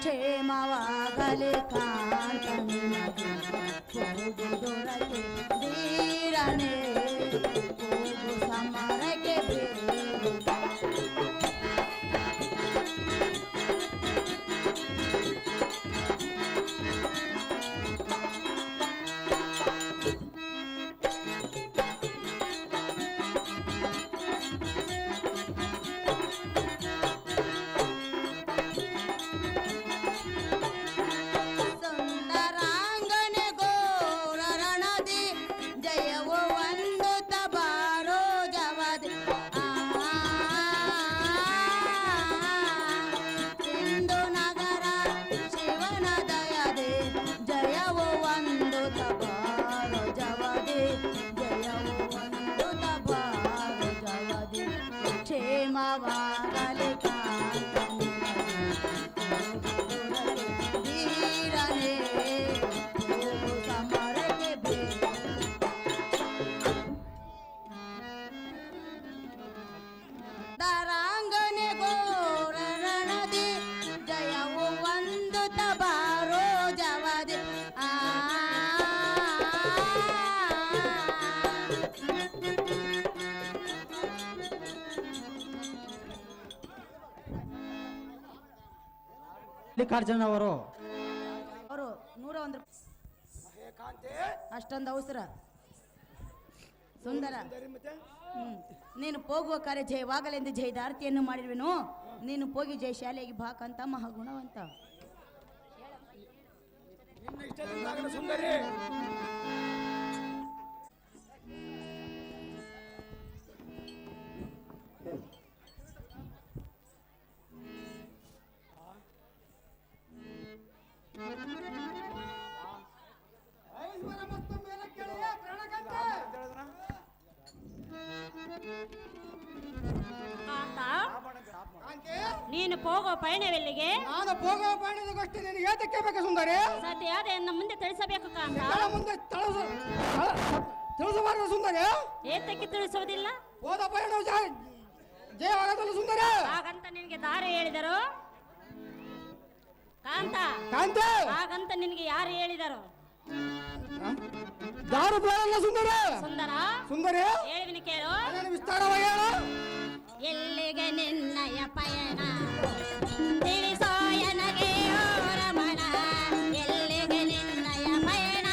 ಕ್ಷೇಮವಾಗಲಿ ಕಾಂತ ನಿನಗೆ ಹೋಗುದೊರಗೆ ಧೀರನೇ ಹೋಗು ಸಮರಕ್ಕೆ ಬೇರು ಸುಂದರಾಂಗನೆ ಘೋರ ರಣದಿ ಜಯವೋ ಒಂದು ತಬಾರೋ ಜವದಿ ಸಿಂಧು ನಗರ ಶಿವನ ದಯದೆ ಜಯವೋ ಒಂದು ತಬಾರೋ ಜವದಿ ಜಯವೋ ಒಂದು ತಬಾರೋ ಜವದಿ ಕ್ಷೇಮವಾಗಲಿ ಕಾಂತ ಧೀರನೇ ಹೋಗು ಸಮರಕ್ಕೆ ಬೇರು ದರಾಂಗನೆ ಘೋರ ರಣದಿ ಜಯವು ಒಂದು ತಬಾರೋ ಜವದಿ ಮಲ್ಲಿಕಾರ್ಜುನ ಅವರು ಅವರು 101 ಅಷ್ಟೊಂದು ಅವಸರ ಸುಂದರ ನೀನು ಹೋಗುವ ಕಾರ್ಯ ಜಯವಾಗಲೆಂದು ಜಯದಾರ್ತಿಯನ್ನು ಮಾಡಿರುವೆನು ನೀನು ಹೋಗಿ ಜಯ ಶಾಲೆಗೆ ಬಾಕಂತ ಮಹಾಗುಣವಂತ ಸುಂದರಿ ಕಾಂತ, ನೀನು ಹೋಗೋ ಪಯಣವೆಲ್ಲಿಗೆ? ನಾನು ಹೋಗುವ ಬಾಣದಗೋಷ್ಠಿ ನಿನಗೆ ಏತಕ್ಕೆ ಬೇಕು ಸುಂದರಿ? ಸದ್ಯ ಅದನ್ನು ಮುಂದೆ ತಿಳಿಸಬೇಕು ಕಾಂತ. ನನ್ನ ಮುಂದೆ ತಿಳಿಸಬಾರದು ಸುಂದರಿ. ಏತಕ್ಕೆ ತಿಳಿಸುವುದಿಲ್ಲ? ಹೋದ ಪಯಣ ಜಯವಾಗದಲ್ಲ ಸುಂದರಿ. ಹಾಗಂತ ನಿನಗೆ ದಾರಿ ಹೇಳಿದರು ಕಾಂತ? ಕಾಂತ ಹಾಗಂತ ನಿನಗೆ ಯಾರು ಹೇಳಿದರು? ದಾರು ಬೇಡಲ್ಲ ಸುಂದರಿ. ಸುಂದರ ಸುಂದರಿ ಹೇಳಿವಿನ ಕೇಳು. ಅದನ್ನು ವಿಸ್ತಾರವಾಗಿ ಹೇಳು. ಎಲ್ಲಿಗೆ ನಿನ್ನಯ ಪಯಣ ತಿಳಿಸೋ ನನಗೆ ಓ ರಮಣ, ಎಲ್ಲಿಗೆ ನಿನ್ನಯ ಪಯಣ?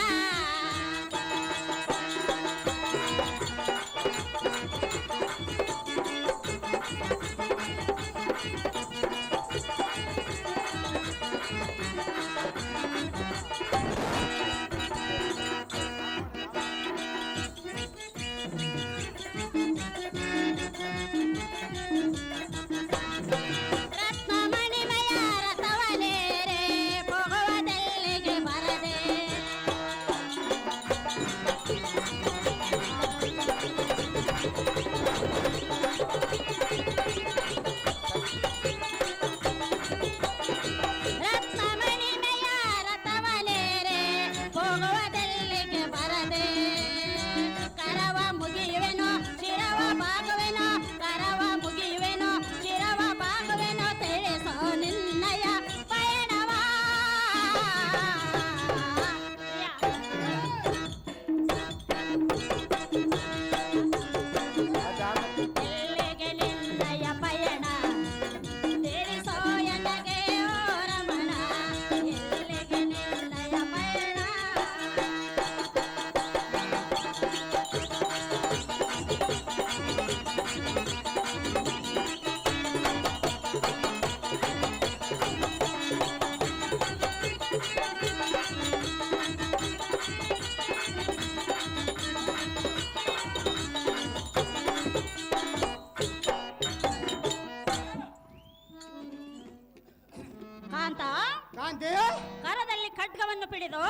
ಖಡ್ಗವನ್ನು ಪಿಡಿದು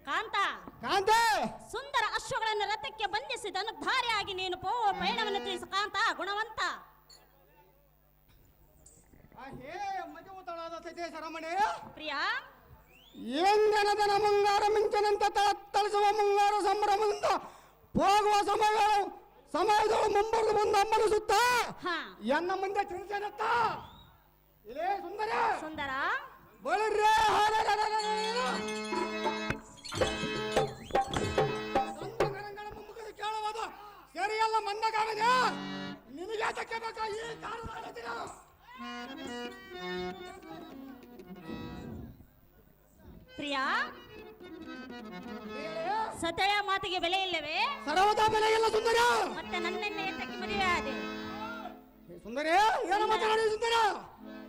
ಕಾಂತ ಕಾಂತ ಸುಂದರ ಅಶ್ವಗಳನ್ನು ರಥಕ್ಕೆ ಬಂಧಿಸಿದನು ಧಾರಿಯಾಗಿ ನೀನು ಪಯಣವನ್ನು ತಿಳಿಸು ಕಾಂತ ಗುಣವಂತ. ಹೇ ಮಜವುತಳಾದ ಸತಿಯ ಸರಮಣೆ ಪ್ರಿಯ ಎಂದನದನ ಮುಂಗಾರ ಮಿಂಚನಂತ ತಳಿಸುವ ಮುಂಗಾರ ಸಂಭ್ರಮದಿಂದ ಹೋಗುವ ಸಮಯದೊಳು ಮುಂಬರ್ದು ಬಂದು ಅಮ್ಮನಿಸುತ್ತ ಹಾ ಎನ್ನ ಮುಂದೆ ತಿಳಿಸೇನತ್ತ ಇಲ್ಲೇ ಸುಂದರ ಸುಂದರ ಬಳಿರ್ರೆ ಮುಂಬುಕದ ಕೇಳುವುದು ಸರಿಯಲ್ಲ ಮಂದಗಾಮನೆ ನಿನಗೆ ಅದಕ್ಕೆ ಬೇಕಾ ಈ ಕಾರಣದ ದಿನ ಪ್ರಿಯ ಸತೆಯ ಮಾತಿಗೆ ಬೆಲೆ ಇಲ್ಲವೇ ಸರ್ವದಾ ಬೆಲೆ ಇಲ್ಲ ಸುಂದರ ಮತ್ತೆ ನನ್ನನ್ನ ಏತಕ್ಕೆ ಮದುವೆ ಆದೆ ಸುಂದರ ಏನು ಮಾತನಾಡಿ ಸುಂದರ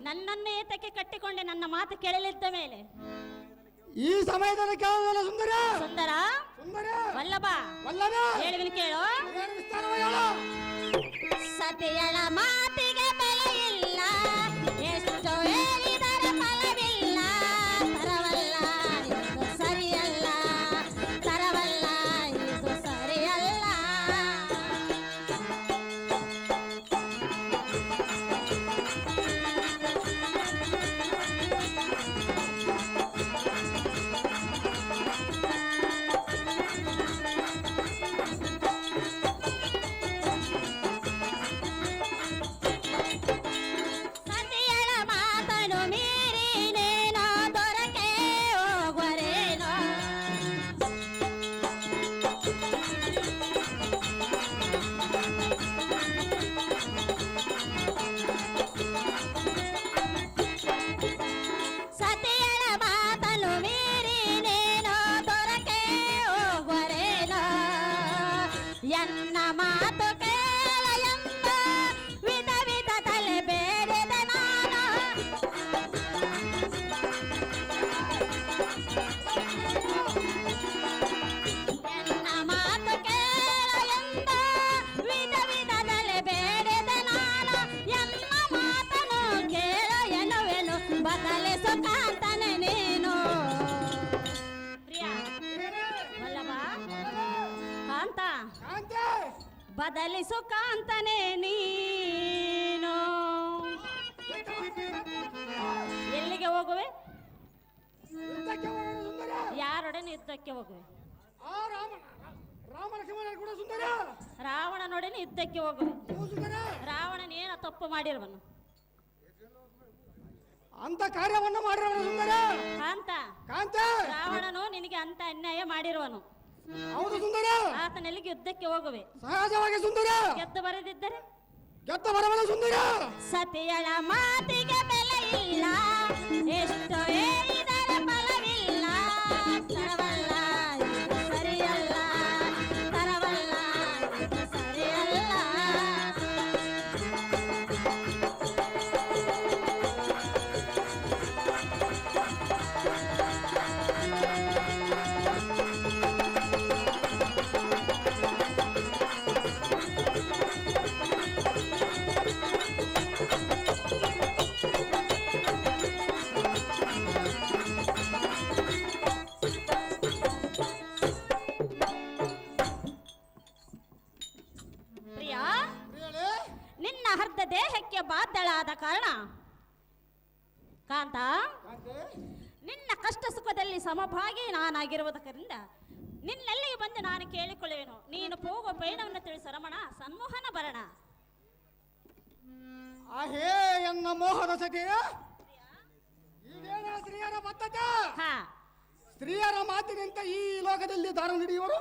ನನ್ನನ್ನು ಏತಕ್ಕೆ ಕಟ್ಟಿಕೊಂಡೆ ನನ್ನ ಮಾತು ಕೇಳಲಿದ್ದ ಮೇಲೆ ಈ ಸಮಯದಲ್ಲಿ ಕೇಳೋದಲ್ಲ ಸುಂದರ ಸುಂದರ ಸುಂದರ ವಲ್ಲಭ ವಲ್ಲಭ ಹೇಳುವಿನ ಕೇಳು ಏನು ವಿಸ್ತಾರವಾಗಿ ಹೇಳು ಸತಿಯಳ ಮಾತಿಗೆ ಬೆಲೆ ಇಲ್ಲ ಎಷ್ಟು ಹೇಳಿದರೆ ಫಲವಿಲ್ಲ ತರವಲ್ಲ ಇದು ಸರಿಯಲ್ಲ ತರವಲ್ಲ ಇದು ಸರಿಯಲ್ಲ ಸತಿಯಳ ಮಾತನು ಮೀರಿನೇನೋ ದೊರಕೆ ಹೋಗುವರೇನೋ ಸತಿಯಳ ಮಾತನು ಮೀರಿನೇನೋ ದೊರಕೆ ಹೋಗುವರೇನೋ ಎನ್ನ ಮಾತು ಕೇಳ ಎಂಬ ವಿಧ ವಿಧ ತಲೆ ಬೇಡಿದ ನಾನು ಎನ್ನ ಮಾತು ಕೇಳ ಎಂಬ ವಿಧ ವಿಧ ತಲೆ ಬೇಡಿದ ನಾನು ಎನ್ನ ಮಾತನು ಕೇಳ ಎನ್ನುವೆನು ಬದಲಿಸು ಕಾಂತನೆ ನೀನು ಪ್ರಿಯ ವಲ್ಲಭ ಕಾಂತ ಕಾಂತ ಬದಲಿಸು ಕಾಂತನೆ ನೀನು ಎಲ್ಲಿಗೆ ಹೋಗುವೆ ಯುದ್ಧಕ್ಕೆ ಹೋಗೋಣ ಸುಂದರ ಯಾರೊಡನೆ ಯುದ್ಧಕ್ಕೆ ಹೋಗುವೆ ಆ ರಾಮ ಲಕ್ಷ್ಮಣ ಕೂಡ ಸುಂದರ ರಾವಣನೊಡನೆ ಯುದ್ಧಕ್ಕೆ ಹೋಗುವೆ ಓ ಸುಂದರ ರಾವಣನೇನು ತಪ್ಪು ಮಾಡಿರುವನು ಅಂತ ಕಾರ್ಯವನ್ನು ಮಾಡಿರವನು ಸುಂದರ ಕಾಂತ ಕಾಂತ ರಾವಣನು ನಿನಗೆ ಅಂತ ಅನ್ಯಾಯ ಮಾಡಿರುವನು ಹೌದು ಸುಂದರ ಆತನೆಲ್ಲಿಗೆ ಯುದ್ಧಕ್ಕೆ ಹೋಗುವೆ ಸಹಜವಾಗಿ ಸುಂದರ ಗೆದ್ದು ಬರದಿದ್ದರೆ ಗೆದ್ದ ಬರವನ ಸುಂದರ ಸತಿಯಳ ಮಾತಿಗೆ ಬೆಲೆ ಇಲ್ಲ ಎಷ್ಟು ಹೇಳಿದರೆ ಫಲವಿಲ್ಲ ತರವಲ್ಲ ಇದು ಸರಿಯಲ್ಲ ತರವಲ್ಲ ಇದು ಸರಿಯಲ್ಲ ಪ್ರಿಯ ಪ್ರಿಯಳೇ ನಿನ್ನ ಅರ್ಧ ದೇಹಕ್ಕೆ ಬಾಧ್ಯಳಾದ ಕಾರಣ ಕಾಂತ ಕಾಂತೆ ನಿನ್ನ ಕಷ್ಟ ಸುಖದಲ್ಲಿ ಸಮಭಾಗಿ ನಾನಾಗಿರುವುದರಿಂದ ನಿನ್ನೆಲ್ಲಿಗೆ ಬಂದು ನಾನು ಕೇಳಿಕೊಳ್ಳುವೆನು ನೀನು ಹೋಗುವ ಪಯಣವನ್ನು ತಿಳಿಸು ರಮಣ ಸನ್ಮೋಹನ ಭರಣ ಆಹೇ ಎನ್ನ ಮೋಹದ ಸಖಿಯ ಇದೇನ ಸ್ತ್ರೀಯರ ಬದ್ಧತೆ ಹಾ ಸ್ತ್ರೀಯರ ಮಾತಿನಂತೆ ಈ ಲೋಕದಲ್ಲಿ ದಾರ ನಡೆಯುವರು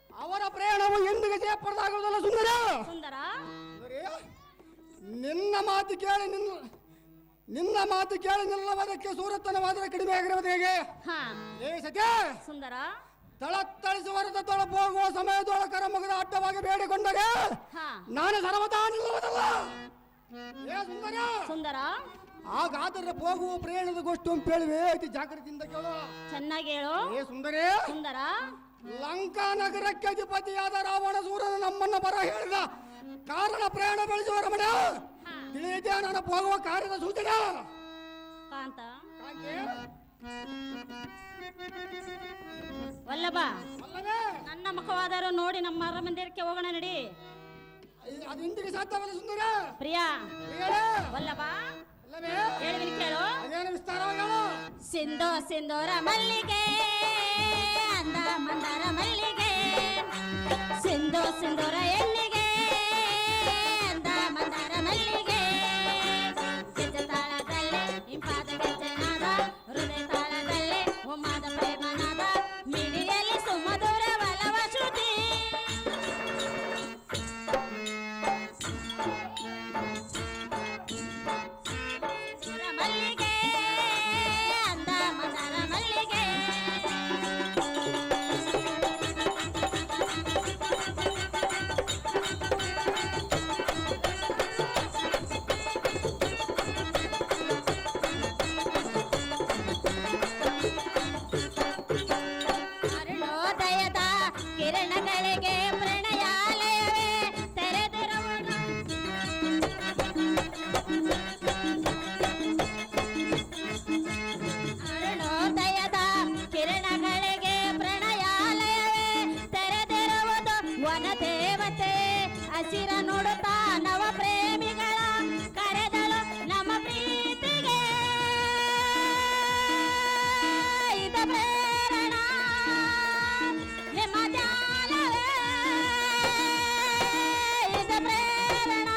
ಅವರ ಪ್ರಯಾಣವು ಎಂದಿಗೆ ಜಯಪ್ರದಾಗುವುದಲ್ಲ ಸುಂದರ ಸುಂದರ ಸುಂದರಿ, ನಿನ್ನ ಮಾತು ಕೇಳಿ ನಿನ್ನ ಮಾತು ಕೇಳಿ ನಿಲ್ಲುವುದಕ್ಕೆ ಸೂರತನವಾದರೆ ಕಡಿಮೆ ಆಗಿರುವುದು ಹೇಗೆ ಹಾ ಏ ಸಖೆ ಸುಂದರ ತಳಿಸುವರದ ಹೋಗುವ ಸಮಯದೊಳ ಕರಮುಗದ ಅಡ್ಡವಾಗಿ ಬೇಡಿಕೊಂಡರೆ ಹಾ ನಾನು ಸರ್ವತಾ ನಿಲ್ಲುವುದಲ್ಲ ಏ ಸುಂದರ ಸುಂದರ ಹಾಗಾದರೆ ಹೋಗುವ ಪ್ರಯಾಣದ ಗೋಷ್ಠಿ ಅಂತ ಹೇಳುವೆ ಅತಿ ಜಾಗೃತಿಯಿಂದ ಕೇಳು ಚೆನ್ನಾಗಿ ಹೇಳು ಏ ಸುಂದರಿ ಸುಂದರ ಲಂಕಾ ನಗರಕ್ಕೆ ಅಧಿಪತಿಯಾದ ರಾವಣ ಸೂರನ ನಮ್ಮನ್ನ ಬರ ಹೇಳಿದ ಕಾರಣ ಪ್ರಯಾಣ ಬೆಳೆಸುವ ರಮಣ ತಿಳಿದೇ ನಾನು ಹೋಗುವ ಕಾರ್ಯದ ಸೂಚನೆ ಕಾಂತ ಕಾಂತಿ, ವಲ್ಲಭ ಅಲ್ಲವೇ ನನ್ನ ಮುಖವಾದರೂ ನೋಡಿ ನಮ್ಮ ಮಂದಿರಕ್ಕೆ ಹೋಗೋಣ ನಡಿ ಅದು ಇಂದಿಗೆ ಸಾಧ್ಯವಲ್ಲ ಸುಂದರ ಪ್ರಿಯ ಹೇಳು ವಲ್ಲಭ ಅಲ್ಲವೇ ಹೇಳುವಿನ ಕೇಳು ಅದೇನು ವಿಸ್ತಾರವಾಗಿ ಹೇಳು ಸಿಂಧೋ ಸಿಂಧೂರ ಮಲ್ಲಿಗೆ ಅಂದ ಮಂದಾರ ಮಲ್ಲಿಗೆ ಸಿಂಧೋ ಸಿಂಧೂರ ಎಲ್ಲಿಗೆ ಅಂದ ಮಂದಾರ ಮಲ್ಲಿಗೆ ಗೆಜ್ಜೆ ತಾಳದಲ್ಲಿ ಇಂಪಾದ ಗೆಜ್ಜೆನಾದ ಹೃದಯ ತಾಳದಲ್ಲಿ ಉಮ್ಮಾದ ಪ್ರೇಮನಾದ ಮಿಡಿಯಲ್ಲಿ ಸುಮಧುರ ಒಲವ ಶ್ರುತಿ ಮಲ್ಲಿಗೆ ಅಂದ ಮಂದಾರ ಮಲ್ಲಿಗೆ ಅರುಣೋದಯದ ಕಿರಣಗಳಿಗೆ ಪ್ರಣಯಾಲಯವೇ ತೆರೆದಿರುವುದು ಅರುಣೋದಯದ ಕಿರಣಗಳಿಗೆ ಪ್ರಣಯಾಲಯವೇ ತೆರೆದಿರುವುದು ವನದೇವತೆ ಹಸಿರ ನೋಡುತ್ತಾ ನವ ಪ್ರೇಮಿಗಳ ಕರೆದಳು ನಮ್ಮ ಪ್ರೀತಿಗೆ ಇದ ಪ್ರೇರಣ ನಿಮ್ಮ ಧ್ಯಾನವೇ ಇದ ಪ್ರೇರಣ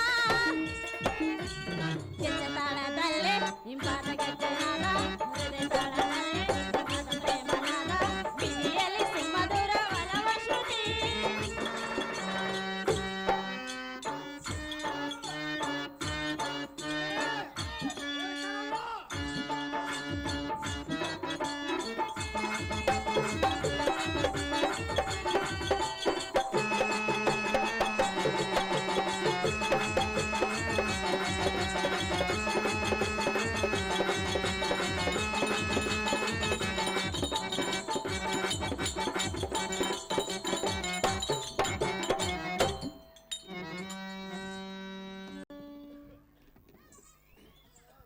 ಗೆಜ್ಜೆ ತಾಳದಲ್ಲಿ ಇಂಪಾದ ಗೆಜ್ಜೆನಾದ ಹೃದಯ ತಾಳದಲ್ಲಿ ಇಂಪಾದ ಪ್ರೇಮನಾದ ಮಿಡಿಯಲ್ಲಿ ಸುಮಧುರ ಒಲವ ಶ್ರುತಿ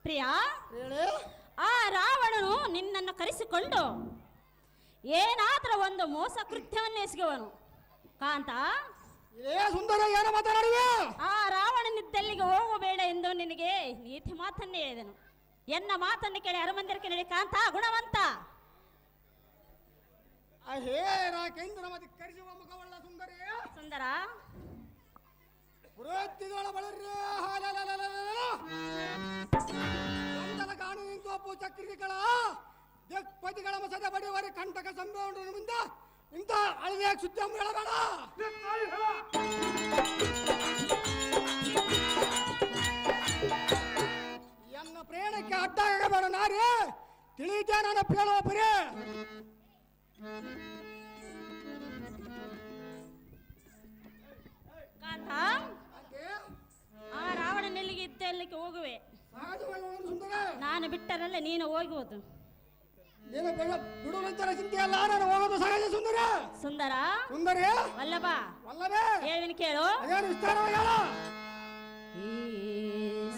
ಪ್ರಿಯಾ ಹೇಳಿ ಆ ರಾವಣನು ನಿನ್ನನ್ನು ಕರೆಸಿಕೊಂಡು ಏನಾದರೂ ಒಂದು ಮೋಸ ಕೃತ್ಯವನ್ನು ಎಸಗುವನು ಕಾಂತ ಏ ಸುಂದರ ಏನು ಮಾತನಾಡುವೆ ಆ ರಾವಣನಿದ್ದಲ್ಲಿಗೆ ಹೋಗಬೇಡ ಎಂದು ನಿನಗೆ ನೀತಿ ಮಾತನ್ನೇ ಹೇಳಿದನು ಎನ್ನ ಮಾತನ್ನು ಕೇಳಿ ಅರಮಂದಿರಕ್ಕೆ ನಡಿ ಕಾಂತ ಗುಣವಂತ ಹೇರ ಕೇಂದ್ರ ಮತಿ ಕರೆಸುವ ಮುಖವಲ್ಲ ಸುಂದರಿ ಸುಂದರ ಪುರೋಹಿತಿಗಳ ಬಳರ್ರಿ ಗಂಟಲ ಕಾಣು ಇಂಕೋಪು ಚಕ್ರಿಗಳ ದಿಕ್ಪತಿಗಳ ಮಸದ ಬಡಿವರಿ ಕಂಟಕ ಸಂಭ್ರಮದಿಂದ ಇಂಥ ಹಳದಿಯ ಸುದ್ದಿ ಹೇಳಬೇಡ ಎನ್ನ ಪ್ರೇರಣಕ್ಕೆ ಅಡ್ಡಾಗಬೇಡ ನಾರಿ ತಿಳಿದೇ ನನ್ನ ಪ್ರೇಳುವ ಬರೀ ಕಾಂತ ಆ ರಾವಣನೆಲ್ಲಿಗೆ ಇದ್ದಲ್ಲಿಗೆ ಹೋಗುವೆ ಸಹಜವಾಗಿ ಹೋಗಲು ಸುಂದರ ನಾನು ಬಿಟ್ಟರಲ್ಲ ನೀನು ಹೋಗುವುದು ನೀನು ಬಿಡುವಂತರ ಚಿಂತೆ ಅಲ್ಲ ನಾನು ಹೋಗೋದು ಸಹಜ ಸುಂದರ ಸುಂದರ ಸುಂದರಿ ವಲ್ಲಭ ವಲ್ಲಭೇ ಹೇಳುವಿನ ಕೇಳು ಅದೇನು ವಿಸ್ತಾರವಾಗಿ ಹೇಳ ಈ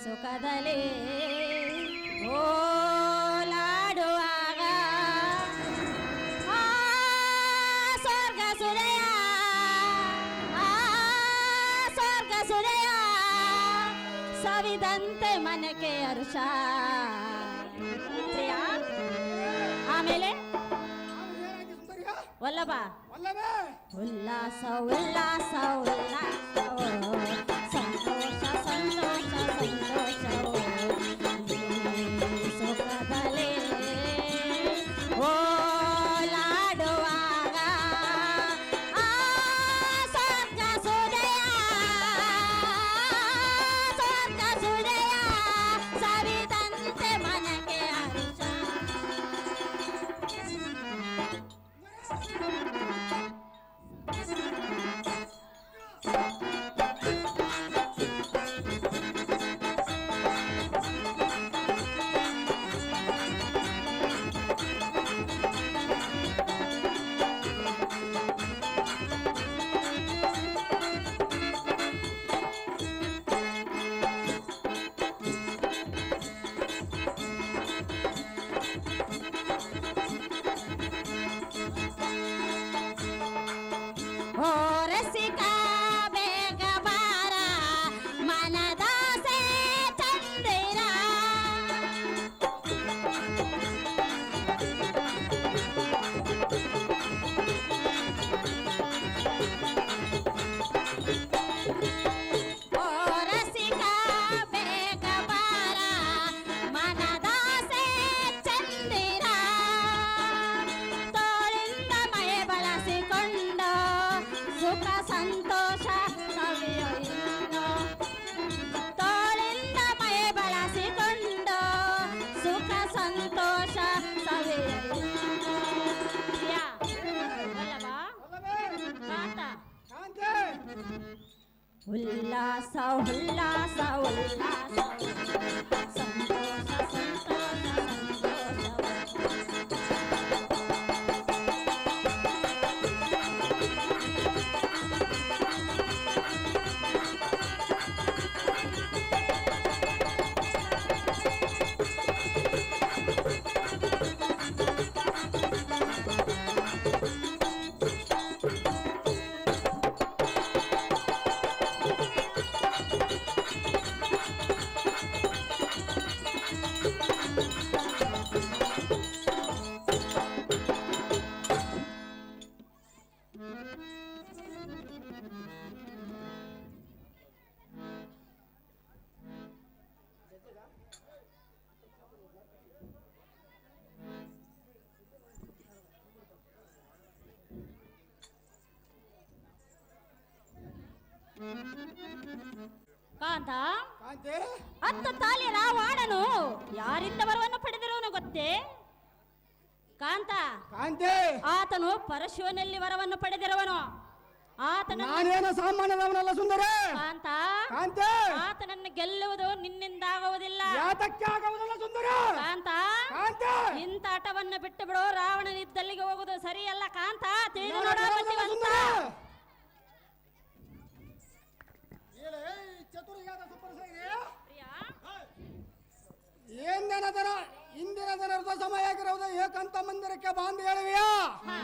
ಸುಖದಲ್ಲಿ ಓಲಾಡುವಾಗ ಆ ಸ್ವರ್ಗ ಸುರೆಯ ಆ ಸ್ವರ್ಗ ಸುರೆಯ ಸವಿದಂತೆ ಮನಕ್ಕೆ ಹರ್ಷ ಪ್ರಿಯ ಆಮೇಲೆ ಏನಾಯ್ತು ಸುಂದರಿಯ ವಲ್ಲಭ ವಲ್ಲಭೇ ಉಲ್ಲಾಸ ಉಲ್ಲಾಸ ಉಲ್ಲಾಸವೋ ಸಂತೋಷ ಸಂತೋಷ ಸಂತೋಷವೋ ಈ ಸುಖದಲ್ಲಿ ಓಲಾಡುವಾಗ ಆ ಸ್ವರ್ಗ ಸುರೆಯ ಸವಿದಂತೆ ಮನಕ್ಕೆ ಹರ್ಷ ಉಲ್ಲಾಸ ಉಲ್ಲಾಸ ಉಲ್ಲಾಸ ಸಂತೋಷ ಸಂತೋಷ ಕಾಂತ ಕಾಂತಿ ಅತ್ತ ತಾಲಿ ರಾವಣನು ಯಾರಿಂದ ವರವನ್ನು ಪಡೆದಿರುವನು ಗೊತ್ತೇ ಕಾಂತ ಕಾಂತಿ ಆತನು ಪರಶುವನಲ್ಲಿ ವರವನ್ನು ಪಡೆದಿರುವನು ಆತನ ನಾನೇನು ಸಾಮಾನ್ಯದವನಲ್ಲ ಸುಂದರ ಕಾಂತ ಕಾಂತಿ ಆತನನ್ನು ಗೆಲ್ಲುವುದು ನಿನ್ನಿಂದ ಆಗುವುದಿಲ್ಲ ಯಾತಕ್ಕೆ ಆಗುವುದಿಲ್ಲ ಸುಂದರ ಕಾಂತ ಕಾಂತಿ ಇಂಥ ಆಟವನ್ನು ಬಿಟ್ಟು ಬಿಡು ರಾವಣನಿದ್ದಲ್ಲಿಗೆ ಹೋಗುವುದು ಸರಿಯಲ್ಲ ಕಾಂತ ತಿಳಿದು ನಾನು ನೋಡು ಕೇಳುವುದಿಲ್ಲ ಬುದ್ಧಿವಂತ. ಸುಂದರ. ಏಳೆ, ಈ ಚತುರಿಗಾದ ಸುಪ್ರಸೈರಿ. ಪ್ರಿಯ, ಏಂದಿನ ದಿನ ಇಂದಿನ ದಿನದ ಸಮಯ ಆಗಿರುವುದು ಏಕಾಂತ ಮಂದಿರಕ್ಕೆ ಬಾಂಧಿ ಹೇಳುವಿಯಾ ಹಾ,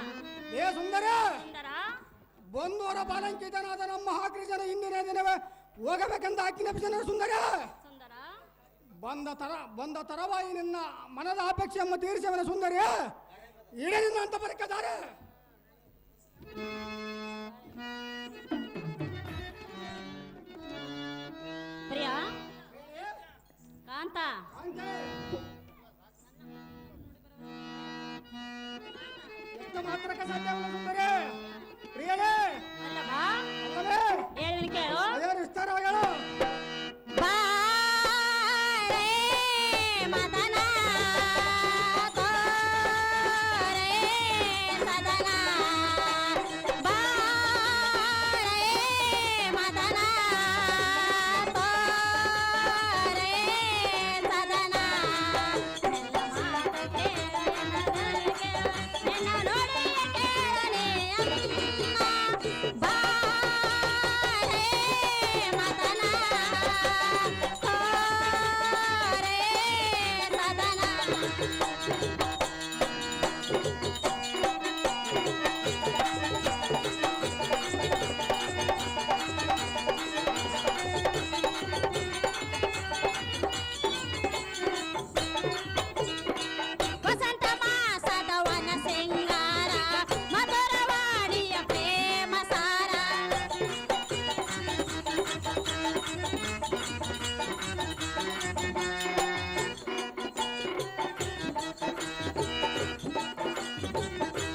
ಏ ಸುಂದರ ಸುಂದರ ಬಂಧುವರ ಬಾಲಂಕಿತನಾದ ನಮ್ಮ ಹಾಕ್ರಿಜನ ಇಂದಿನ ದಿನವೇ ಹೋಗಬೇಕೆಂದ ಆಜ್ಞಾಪಿಸಿದ ಸುಂದರ ಸುಂದರ ಬಂದ ತರವಾಯಿ ನಿನ್ನ ಮನದ ಅಪೇಕ್ಷೆಯನ್ನು ತೀರಿಸವನ ಸುಂದರಿ ಇಡಲಿನ ಅಂತ ಬರಕದಾರೆ ಪ್ರಿಯ ಕಾಂತ ಎಷ್ಟು ಮಾತ್ರಕ್ಕೆ ಸಾಧ್ಯವಲ್ಲ ಸುಂದರಿ ಪ್ರಿಯಳೇ ಅಲ್ಲವಾ ಅಲ್ಲವೇ ಹೇಳಿನ ಕೇಳು ಅದೇ ವಿಸ್ತಾರವಾಗಿ ಹೇಳು ಬಾಳೆ ಮದನ ತೋರೆ ಸದನ ಬಾಳೆ ಮದನ ತೋರೆ ಸದನ ಎಲ್ಲ ಮಾತು ಕೇಳು ನಿನ್ನ ನೋಡಿ ಕೇಳನೆ ಬಾಳೆ ಮದನ ತೋರೆ ಸದನ ವಸಂತ ಮಾಸದ ವನ ಸಿಂಗಾರ ಮಧುರವಾಣಿಯ ಪ್ರೇಮ ಸಾರ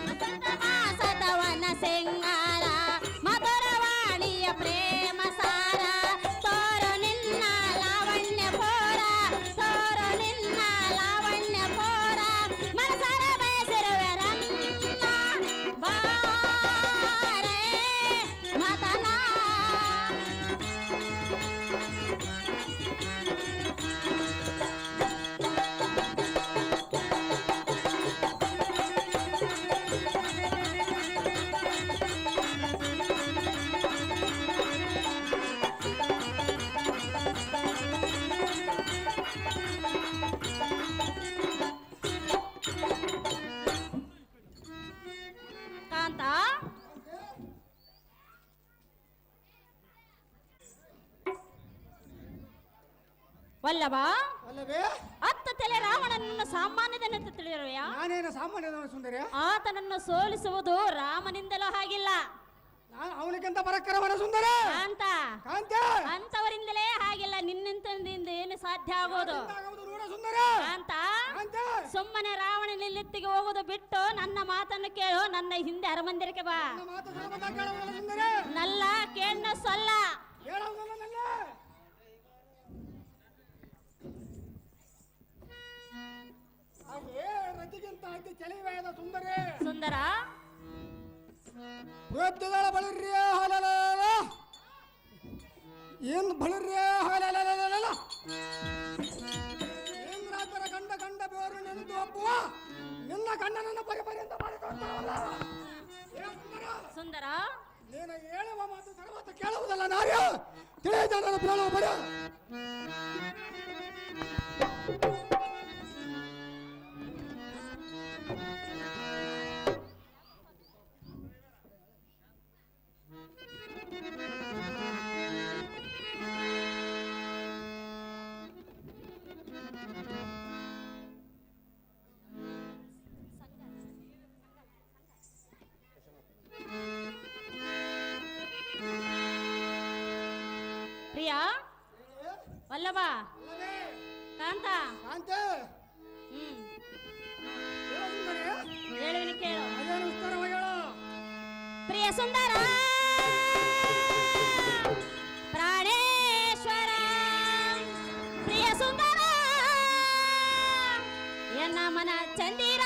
ವಸಂತ ಮಾಸದ ವನ ಸಿಂಗಾರ ಮಧುರವಾಣಿಯ ಪ್ರೇಮ ಸಾರ ತೋರು ನಿನ್ನ ಲಾವಣ್ಯ ಪೋರ ತೋರು ನಿನ್ನ ಲಾವಣ್ಯ ಪೋರ ಮನಸರ ಬಯಸಿರುವೆ ರನ್ನ ಬಾರೆ ಮದನ ಕಾಂತ ವಲ್ಲಭ ಅಲ್ಲವೇ ಅತ್ತ ತಲೆ ರಾವಣನನ್ನು ಸಾಮಾನ್ಯದೆಂದು ತಿಳಿದಿರುವೆಯಾ ನಾನೇನು ಸಾಮಾನ್ಯದವನ ಸುಂದರಿ ಆತನನ್ನು ಸೋಲಿಸುವುದು ರಾಮನಿಂದಲೂ ಹಾಗಿಲ್ಲ ನಾನು ಅವನಿಗಿಂತ ಬರಕರವನ ಸುಂದರ ಕಾಂತ ಕಾಂತಿ ಅಂತವರಿಂದಲೇ ಹಾಗಿಲ್ಲ ನಿನ್ನಿಂದ ಏನು ಸಾಧ್ಯ ಆಗೋದು ಆಗುವುದು ನೋಡ ಸುಂದರ ಕಾಂತ ಕಾಂತಿ ಸುಮ್ಮನೆ ರಾವಣನಿಲ್ಲಿತ್ತಿಗೆ ಹೋಗೋದು ಬಿಟ್ಟು ನನ್ನ ಮಾತನ್ನು ಕೇಳು ನನ್ನ ಹಿಂದೆ ಅರಮಂದಿರಕ್ಕೆ ಬಾ ನನ್ನ ಮಾತು ಸರ್ವದಾ ಕೇಳುವುದಿಲ್ಲ ಸುಂದರಿ ನಲ್ಲ ಕೇಳ್ನ ಸೊಲ್ಲ ಕೇಳುವುದಿಲ್ಲ ನನ್ನ ಹಾಗೆ ರತಿಗಿಂತ ಅತಿ ಚಳಿವಾದ ಸುಂದರಿ ಸುಂದರ ವೃದ್ಧಗಳ ಬಳಿರ್ಯ ಹಲಲ ಏನು ಬಳರ್ಯ ಇಂದ್ರಾಜರ ಗಂಡ ಗಂಡ ಬೇರು ನೆನೆದು ಒಪ್ಪುವ ನಿನ್ನ ಗಂಡನನ್ನ ಬರಿ ಬರಿ ಅಂತ ಮಾಡಿ ತೋರ್ತಾವಲ್ಲ. ಏ ಸುಂದರ, ಸುಂದರ, ನೀನು ಹೇಳುವ ಮಾತು ಸರ್ವತ ಕೇಳುವುದಲ್ಲ. ನಾರ್ಯ ತಿಳಿದ ನನ್ನ ಪ್ರಾಣ ಬಡ ಪ್ರಿಯಾ, ವಲ್ಲಭ, ಕಾಂತ, ಕಾಂತ ಹ್ಮ್, ಹೇಳು ಸುಂದರಿ, ಹೇಳುವಿನ ಕೇಳು. ಅದೇನು ವಿಸ್ತಾರವಾಗಿ ಹೇಳು. ಪ್ರಿಯ ಸುಂದರ ಪ್ರಾಣೇಶ್ವರ, ಪ್ರಿಯ ಸುಂದರ ಎನ್ನ ಮನ ಚಂದಿರ,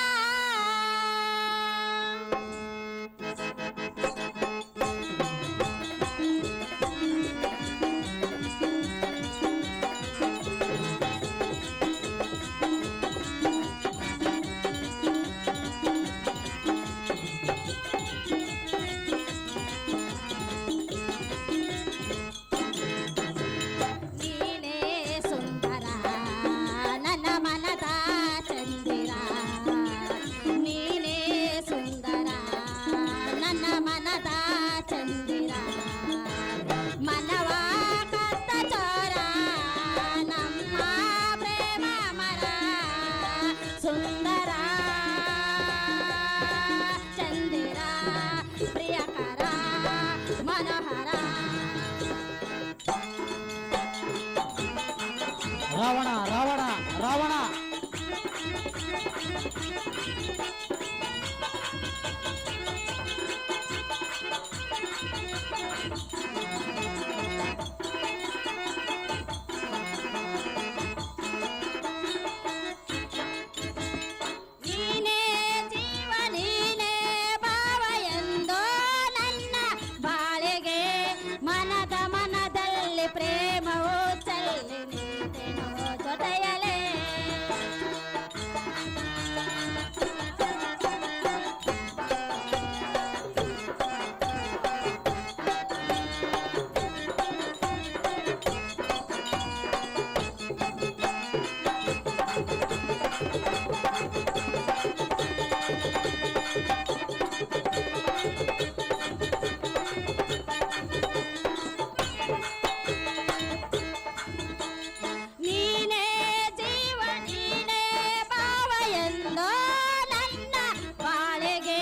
ರಾವಣ ರಾವಣ ರಾವಣ ನೀನೇ ಜೀವ ನೀನೇ ಭಾವ ಎಂದೋ ನನ್ನ ಬಾಳೆಗೆ ಮನದ ಮನದಲ್ಲಿ ಪ್ರೇಮವು ಚಲ್ಲಿ ನಿಂತೆನೋ ಜೊತೆಯಲೇ. ನೀನೇ ಜೀವ ನೀನೇ ಭಾವ ಎಂದೋ ನನ್ನ ಬಾಳೆಗೆ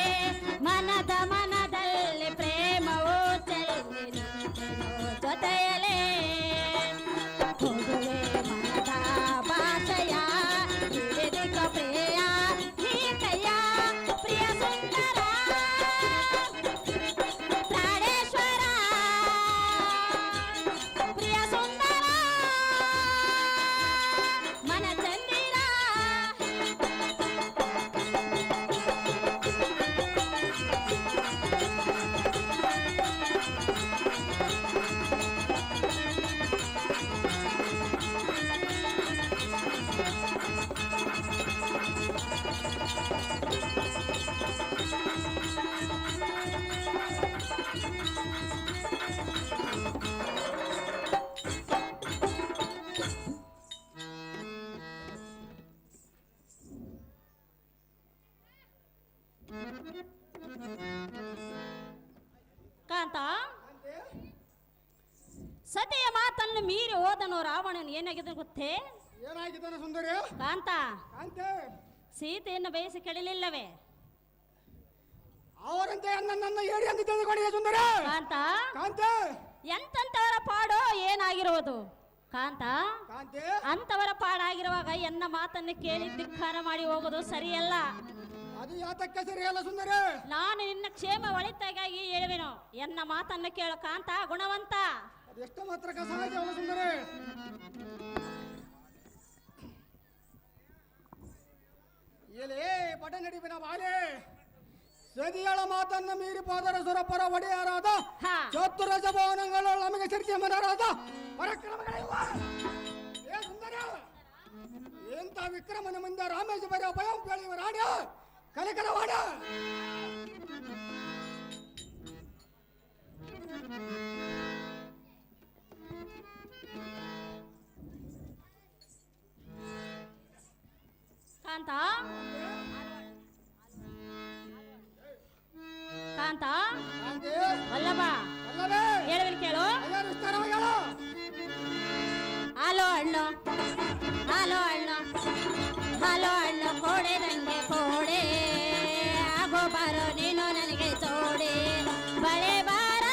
ಮನದ ಮನದಲ್ಲಿ ಪ್ರೇಮವು ಚೆಲ್ಲಿ ನಿಂತೆನೋ ಜೊತೆಯಲೇ. ಹೋಗುವೆ ಮನದ ಭಾಷೆಯ ಹಿಡಿದಿಕ ಪ್ರಿಯ ನೀ ಕೈಯ ಪ್ರಿಯ ಸುಂದರ ಪ್ರಾಣೇಶ್ವರ ಪ್ರಿಯ ಸುಂದರ ಮನ ಚಂದಿರ. ಕಾಂತ, ಸತಿಯ ಮಾತನ್ನು ಮೀರಿ ಹೋದನು ರಾವಣನು. ಏನಾಗಿದೆ ಗೊತ್ತೇ ಏನಾಗಿದ್ದಾನೆ ಸುಂದರಿ? ಕಾಂತ? ಕಾಂತೆ, ಸೀತೆಯನ್ನು ಬಯಸಿ ಕೆಡಲಿಲ್ಲವೇ? ಅವರಂತೆ ನನ್ನ ಹೇಳಿ ಅಂತ ತಿಳಿದುಕೊಂಡಿದೆ ಸುಂದರಿ. ಕಾಂತ, ಕಾಂತೆ, ಎಂತವರ ಪಾಡೋ ಏನಾಗಿರುವುದು? ಕಾಂತ, ಕಾಂತೆ, ಅಂತವರ ಪಾಡಾಗಿರುವಾಗ ಎನ್ನ ಮಾತನ್ನು ಕೇಳಿ ಧಿಕ್ಕಾರ ಮಾಡಿ ಹೋಗೋದು ಸರಿಯಲ್ಲ. ಅದು ಯಾತಕ್ಕೆ ಸರಿಯಲ್ಲ ಸುಂದರಿ? ನಾನು ನಿನ್ನ ಕ್ಷೇಮ ಒಳಿತಾಗಿ ಹೇಳುವೆನು. ಎನ್ನ ಮಾತನ್ನು ಕೇಳು ಕಾಂತ ಗುಣವಂತ. ಎಷ್ಟು ಮಾತ್ರ ಸಹಜವಲ್ಲ ಸುಂದರಿ. ಎಲೇ ಪಟ ನಡಿಬಿನ ಬಾಲೆ ಸದಿಯಳ ಮಾತನ್ನ ಮೀರಿ ಪಾದರ ಸುರಪರ ಒಡೆಯರಾದ ಹಾ. ಚತುರ ಜಭವನಗಳು ನಮಗೆ ಸಿರಿಸಿ ಮನರಾದ ಪರಾಕ್ರಮಗಳಿಲ್ಲ. ಏ ಸುಂದರ, ಎಂತ ವಿಕ್ರಮನ ಮುಂದೆ ರಾಮೇಶ ಬರೆಯ ಭಯಂ ಬೆಳೆಯುವ ರಾಡ ಕಲಿಕರವಾಡ. ಕಾಂತ ಕಾಂತ ಕಾಂತಿ, ವಲ್ಲಭ ಅಲ್ಲವೇ ಹೇಳುವಿನ ಕೇಳು. ಅಯ್ಯೋ ವಿಸ್ತಾರವಾಗಿ ಹೇಳು. ಹಾಲು ಹಣ್ಣು ಹಾಲು ಹಣ್ಣು ಹಾಲು ಹಣ್ಣು ಕೋಡೆದಂಗೆ ಕೋಡೆ ಆಗೋ ಬಾರೋ ನೀನು ನನಗೆ ತೋಡೆ. ಬಳೆ ಬಾರ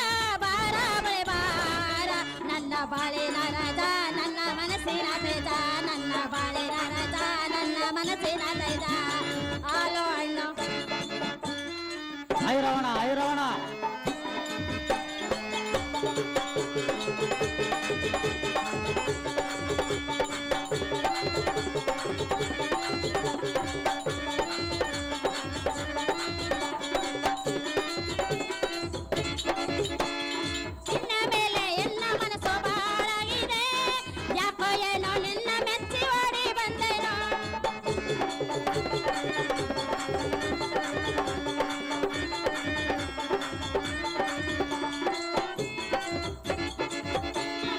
ಬಾರ ಬಳೆ ಬಾರ ನನ್ನ ಬಾಳಿನ ರಾಜ ನನ್ನ ಮನಸ್ಸಿನ ತೇಜ ನನ್ನ ಬಾಳಿನ ರಾಜ ನನ್ನ ಮನಸ್ಸಿನ ತೇಜ. ಹಾಲು ಹಣ್ಣು ಐರವಣ ಐರವಣ ನಿನ್ನ ಮೇಲೆ ಎನ್ನ ಮನಸ್ಸು ಬಾಳಾಗಿದೆ ಯಾಕೋ ಏನೋ ನಿನ್ನ ಮೆಚ್ಚಿ ಓಡಿ ಬಂದೇನೋ.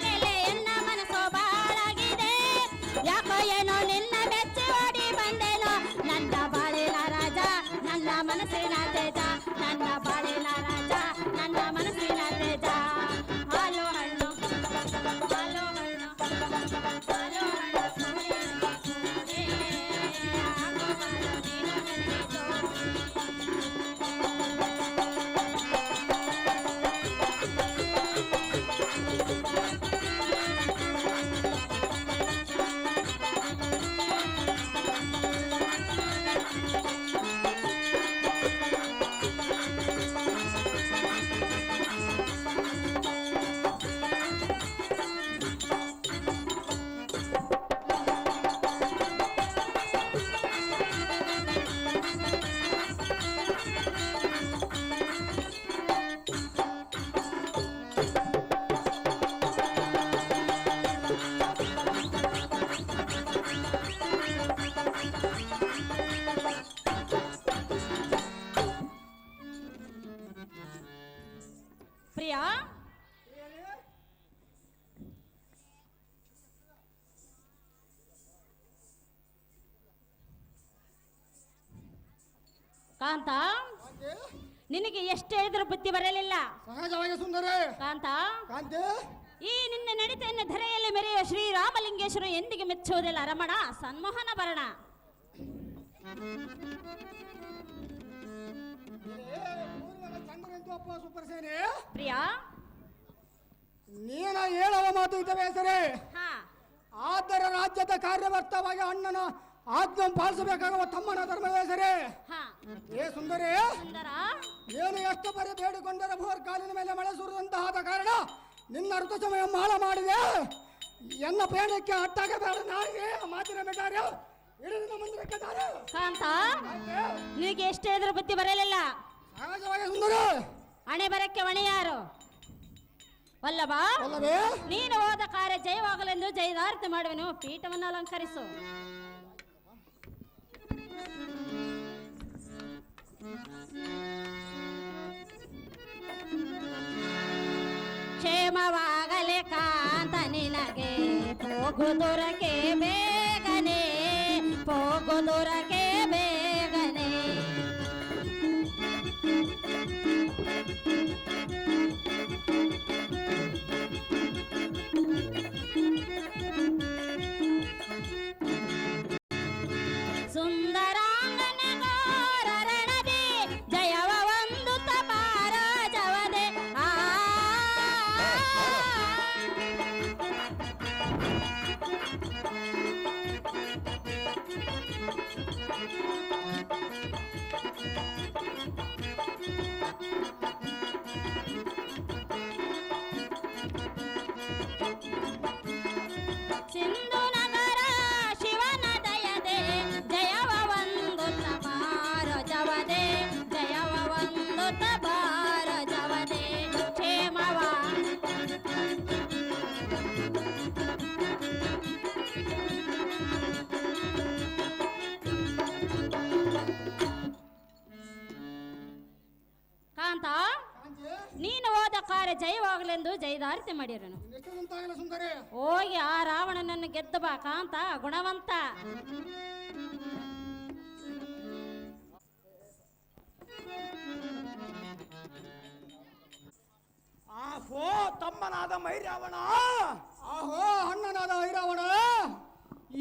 ಮೇಲೆ ಎನ್ನ ಮನಸ್ಸು ಬಾಳಾಗಿದೆ ಯಾಕೋ ಏನೋ ನಿನ್ನ ಮೆಚ್ಚಿ ಓಡಿ ಬಂದೇನೋ. ನನ್ನ ಬಾಳಿನ ರಾಜ ನನ್ನ ಮನಸ್ಸಿನ ತೇಜ ನನ್ನ ಬಾಳಿನ ರಾಜ ನನ್ನ ಮನಸ್ಸಿನ ತೇಜ. ಹಾಲು ಹಣ್ಣು ಹಾಲು ಹಣ್ಣು ಹಾಲು ಹಣ್ಣು ಕೋಡೆ ಆಗೋ ಬಾರೋ ನೀನು ನನಗೆ ತೋಡೆ. ಪ್ರಿಯಾ ಕಾಂತ ಕಾಂತಿ, ನಿನಗೆ ಎಷ್ಟು ಹೇಳಿದ್ರು ಬುದ್ಧಿ ಬರಲಿಲ್ಲ. ಸಹಜವಾಗಿ ಸುಂದರ. ಕಾಂತ ಕಾಂತಿ, ಈ ನಿನ್ನ ನಡತೆಯನ್ನು ಧರೆಯಲ್ಲಿ ಮೆರೆಯುವ ಶ್ರೀರಾಮಲಿಂಗೇಶ್ವರ ಎಂದಿಗೆ ಮೆಚ್ಚುವುದಿಲ್ಲ ರಮಣ ಸನ್ಮೋಹನ ಭರಣ. ಚಂದ್ರಂತು ಅಪ್ಪ ಸುಪರ್ಸೇನೆ. ಪ್ರಿಯಾ ನೀನ ಹೇಳುವ ಮಾತು ಇದ್ದವೇ ಸರಿ. ಹಾ ಆದರ ರಾಜ್ಯದ ಕಾರ್ಯವ್ಯಕ್ತವಾಗಿ ಅಣ್ಣನ ಆಜ್ಞೆ ಪಾಲಿಸಬೇಕಾಗುವ ತಮ್ಮನ ಧರ್ಮವೇ ಸರಿ. ಹಾ ಏ ಸುಂದರಿ, ಸುಂದರ ಏನು ಎಷ್ಟು ಬರಿ ಬೇಡಿಕೊಂಡರೆ ಬೋರ್ ಕಾಲಿನ ಮೇಲೆ ಮಳೆ ಸುರಿದಂತಾದ ಕಾರಣ ನಿನ್ನ ಋತು ಸಮಯ ಮಾಳ ಮಾಡಿದೆ. ಎನ್ನ ಪ್ರೇಣಕ್ಕೆ ಅಟ್ಟಾಗ ಬೇಡ ನಾಯಿಗೆ ಮಾತಿನ ಬೇಕಾರ್ಯ ಹಿಡಿದ ಮಂದಿರಕ್ಕೆ ದಾರಿ. ಕಾಂತ ನಿನಗೆ ಎಷ್ಟು ಹೇಳಿದ್ರು ಬುದ್ಧಿ ಬರಲಿಲ್ಲ. ಸಹಜವಾಗಿ ಸುಂದರ. ಹಣೆ ಬರಕ್ಕೆ ಹೊಣೆಯಾರು ವಲ್ಲಭ. ಅಲ್ಲವೇ ನೀನು ಹೋದ ಕಾರ್ಯ ಜಯವಾಗಲೆಂದು ಜಯದಾರ್ತಿ ಮಾಡುವೆನು. ಪೀಠವನ್ನು ಅಲಂಕರಿಸು. ಕ್ಷೇಮವಾಗಲೆ ಕಾಂತ ನಿನಗೆ ಹೋಗುದುರಕ್ಕೆ ಬೇಗನೆ ಹೋಗುದುರಕ್ಕೆ ಬೇಗನೆ. ಸುಂದರಾಂಗನ ಘೋರರಣದಿ ಜಯವ ಒಂದು ತಪಾರಾಜವದೆ. ಬಾರೆ ಜಯವಾಗಲೆಂದು ಜಯದಾರಿತೆ ಮಾಡಿರನು. ಎಷ್ಟಂತಾಗಲ್ಲ ಸುಂದರಿ. ಹೋಗಿ ಆ ರಾವಣನನ್ನು ಗೆದ್ದು ಬಾ ಕಾಂತ ಗುಣವಂತ. ಆಹೋ ತಮ್ಮನಾದ ಮೈರಾವಣ, ಆಹೋ ಅಣ್ಣನಾದ ಐರಾವಣ,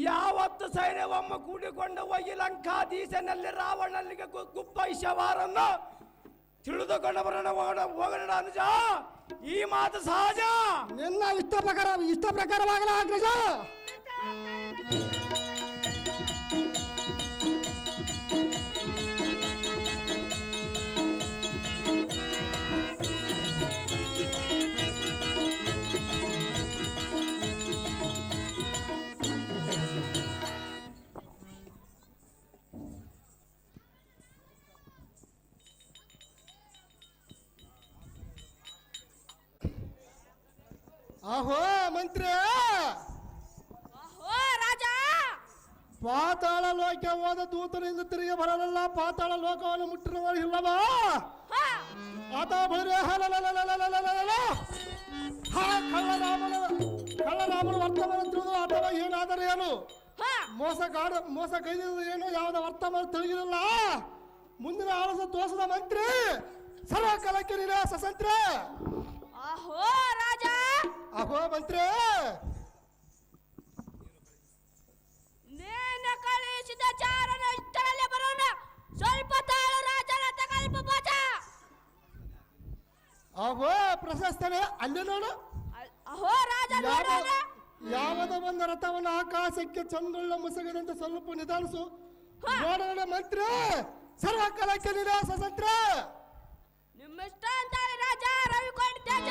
ಯಾವತ್ತು ಸೈನ್ಯವಮ್ಮ ಕೂಡಿಕೊಂಡು ಹೋಗಿ ಲಂಕಾಧೀಶನಲ್ಲಿ ರಾವಣನಿಗೆ ಗುಪ್ಪೈಶವಾರನ್ನು ತಿಳಿದುಕೊಂಡು ಬರೋಣ ಹೋಗೋಣ ಅನುಜ. ಈ ಮಾತು ಸಹಜ. ನಿನ್ನ ಇಷ್ಟ ಪ್ರಕಾರವಾಗಲ ಅಗ್ರಜ. ಆಹೋ ಮಂತ್ರಿ, ರಾಜ, ಪಾತಾಳ ಲೋಕ ಹೋದ ದೂತರಿಂದ ತಿರುಗಿ ಬರಲಿಲ್ಲ. ಪಾತಾಳ ಲೋಕವನ್ನು ಮುಟ್ಟಿರುವವರು ಇಲ್ಲವಾ? ಆತ ಬರೀ ಕಳ್ಳರಾಮನ ವರ್ತಮಾನ ತಿಳಿದು ಅಥವಾ ಏನಾದರೂ ಏನು ಮೋಸ ಕೈದಿದ್ದು ಏನು ಯಾವುದ ವರ್ತಮಾನ ತಿಳಿದಿಲ್ಲ. ಮುಂದಿನ ಆಲಸ ತೋಸದ ಮಂತ್ರಿ ಸರ್ವಕಾಲಕ್ಕೆ ನೀನೇ ಸಶಸ್ತ್ರ. ಆಹೋ ರಾಜ, ಆಹೋ ಮಂತ್ರಿ, ನೇನ ಕಳಿಸಿದ ಚಾರನ ಇಷ್ಟರಲ್ಲೇ ಬರೋಣ. ಸ್ವಲ್ಪ ತಾಳು ರಾಜನ ತಕಲ್ಪ ಬಾಜ. ಆಹೋ ಪ್ರಶಸ್ತನೇ ಅಲ್ಲಿ ನೋಡು. ಅಹೋ ರಾಜ ನೋಡೋಣ. ಯಾವದ ಒಂದು ರಥವನ್ನು ಆಕಾಶಕ್ಕೆ ಚಂದುಳ್ಳ ಮುಸುಗದಂತೆ ಸ್ವಲ್ಪ ನಿಧಾನಿಸು. ನೋಡೋಣ ಮಂತ್ರಿ ಸರ್ವಕಾಲಕ್ಕೆ ನೀನೇ ಸಶಸ್ತ್ರ. ನಿಮ್ಮಿಷ್ಟ ಅಂತಾರೆ ರಾಜ. ರವಿಕೊಂಡ ತೇಜ.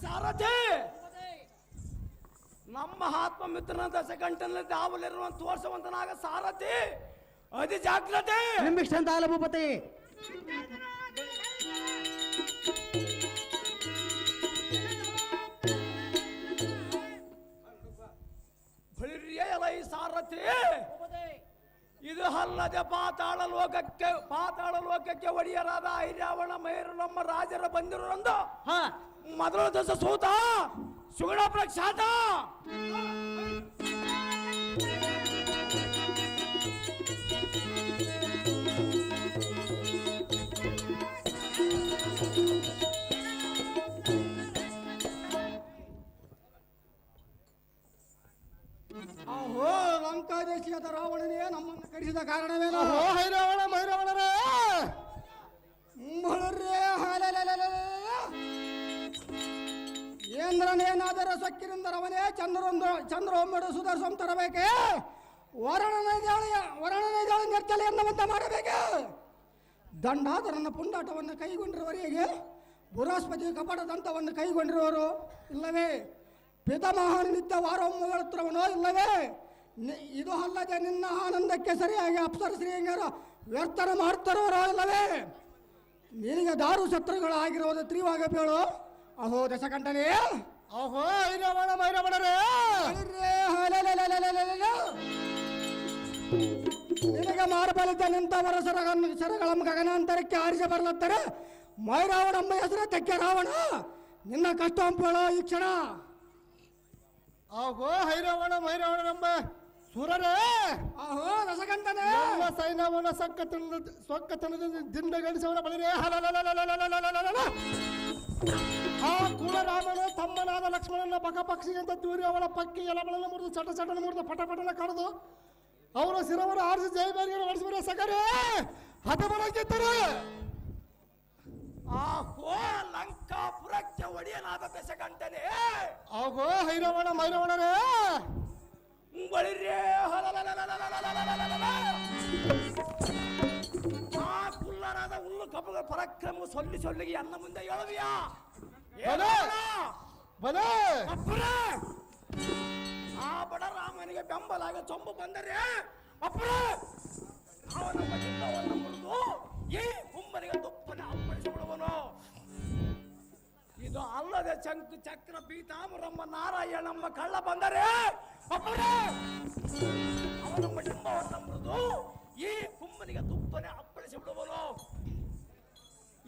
ಸಾರಥಿ, ನಮ್ಮ ಆತ್ಮ ಮಿತ್ರನ ದಶಗಂಟನಲ್ಲಿ ದಾವಲಿರುವಂತ ತೋರಿಸುವಂತನಾಗ ಸಾರಥಿ ಅತಿ ಜಾಗ್ರತೆ. ನಿಮ್ಮಿಷ್ಟಂತ ಅಲ್ಲ ಭೂಪತಿ. ಬಳಿರಿಯಲ್ಲ ಈ ಸಾರಥಿ. ಇದು ಅಲ್ಲದೆ ಪಾತಾಳ ಲೋಕಕ್ಕೆ ಒಡೆಯರಾದ ಐರಾವಣ ಮೈರು ನಮ್ಮ ರಾಜರ ಬಂದಿರೋಂದು ಮೊದಲ ದಸ ಸೂತ ಸುಗುಣ ಪ್ರಖ್ಯಾತ. ಆಹೋ ಲಂಕಾದೇಶಿಯಾದ ರಾವಣನೇ ನಮ್ಮನ್ನು ಕರೆಸಿದ ಕಾರಣವೇನು? ಹೈರಾವಣ ಮೈರಾವಣರೇ ಏಂದ್ರನೇನಾದರೂ ಸೊಕ್ಕಿನಿಂದ ರವನೇ ಚಂದ್ರೊಮ್ಮೆಡು ಸುದರ್ಶನ ತರಬೇಕೆ. ವರಣನೇ ಜಾಳಿ ನೆತ್ತಲೆ ಎನ್ನುವಂತ ಮಾಡಬೇಕೆ. ದಂಡಾಧರನ ಪುಂಡಾಟವನ್ನು ಕೈಗೊಂಡಿರುವವರಿಗೆ ಬೃಹಸ್ಪತಿ ಕಪಟದಂತವನ್ನು ಕೈಗೊಂಡಿರುವರು ಇಲ್ಲವೇ? ಪಿತಾಮಹನ ನಿತ್ಯ ವಾರೊಮ್ಮಗಳತ್ರವನೋ ಇಲ್ಲವೇ? ಇದು ಅಲ್ಲದೆ ನಿನ್ನ ಆನಂದಕ್ಕೆ ಸರಿಯಾಗಿ ಅಪ್ಸರ ಶ್ರೀಯಂಗರು ವ್ಯರ್ಥನ ಮಾಡುತ್ತಿರುವರೋ ಇಲ್ಲವೇ? ನಿನಗೆ ದಾರು ಶತ್ರುಗಳಾಗಿರುವುದು ತೀವ್ರವಾಗಿ ಬೇಳು. ಅಹೋ ದಶಕಂಠನೇ, ಅಹೋ ಐರಾವಣ ಮೈರಾವಣರೇ, ನಿನಗೆ ಮಾರಬಲಿತ ನಿಂತವರ ಸರಗಳ ಗಗನಾಂತರಕ್ಕೆ ಆರಿಸಿ ಬರಲತ್ತಾರೆ. ಮೈರಾವಣಂಬ ಹೆಸರು ತೆಕ್ಕೆ ರಾವಣ, ನಿನ್ನ ಕಷ್ಟ ಅಂಪೇಳೋ ಈ ಕ್ಷಣ. ಅಹೋ ಐರಾವಣ ಮೈರಾವಣನೆಂಬ ಸುರರೇ, ಅಹೋ ದಶಕಂಠನೇ, ಸೈನ್ಯವನ್ನು ಸೊಕ್ಕತನದಿಂದ ದಿಂಡಗಡಿಸವನ ಬಳಿರೇ. ಆ ಕುಲರಾಮನು ತಮ್ಮನಾದ ಲಕ್ಷ್ಮಣನ ಪಕ್ಷಿಯಂತ ದೂರಿ ಅವಳ ಪಕ್ಕಿ ಎಲಗಳನ್ನು ಮುರಿದು ಚಟನ ಮುರಿದು ಪಟಪಟನ ಕಳೆದು ಅವರ ಶಿರವನ್ನು ಆರಿಸಿ ಜಯಬೇರಿಯನ್ನು ನಡೆಸಿಬಿಡ ಸಕರೇ ಹತಬರಾಗಿದ್ದರು. ಆಹೋ ಲಂಕಾಪುರಕ್ಕೆ ಒಡೆಯನಾದ ದಶಗಂಟನೇ, ಆಹೋ ಐರಾವಣ ಮೈರಾವಣರೇ, ಬಳಿರೇ ಆ ಕುಲ್ಲರಾದ ಹುಲ್ಲು ಕಪ್ಪದ ಪರಾಕ್ರಮ ಸೊಲ್ಲಿಗೆ ಅನ್ನ ಮುಂದೆ ಹೇಳುವಿಯಾ? ಬಲೆ ಆ ಬಡ ರಾಮನಿಗೆ ಬೆಂಬಲಾಗ ಚೊಂಬು ಬಂದರೆ ಅಪ್ಪರ ಅವನ ಮನೆಯನ್ನು ಮುರಿದು ಈ ಕುಂಬನಿಗೆ ತುಪ್ಪನ ಅಪ್ಪಳಿಸಿಬಿಡುವನು. ಇದು ಅಲ್ಲದೆ ಚಂಕು ಚಕ್ರ ಪೀತಾಂಬರಮ್ಮ ನಾರಾಯಣಮ್ಮ ಕಳ್ಳ ಬಂದರೆ ಅಪ್ಪರ ಅವನ ಮನೆಯನ್ನು ಮುರಿದು ಈ ಕುಂಬನಿಗೆ ತುಪ್ಪನೆ ಅಪ್ಪಳಿಸಿಬಿಡುವನು.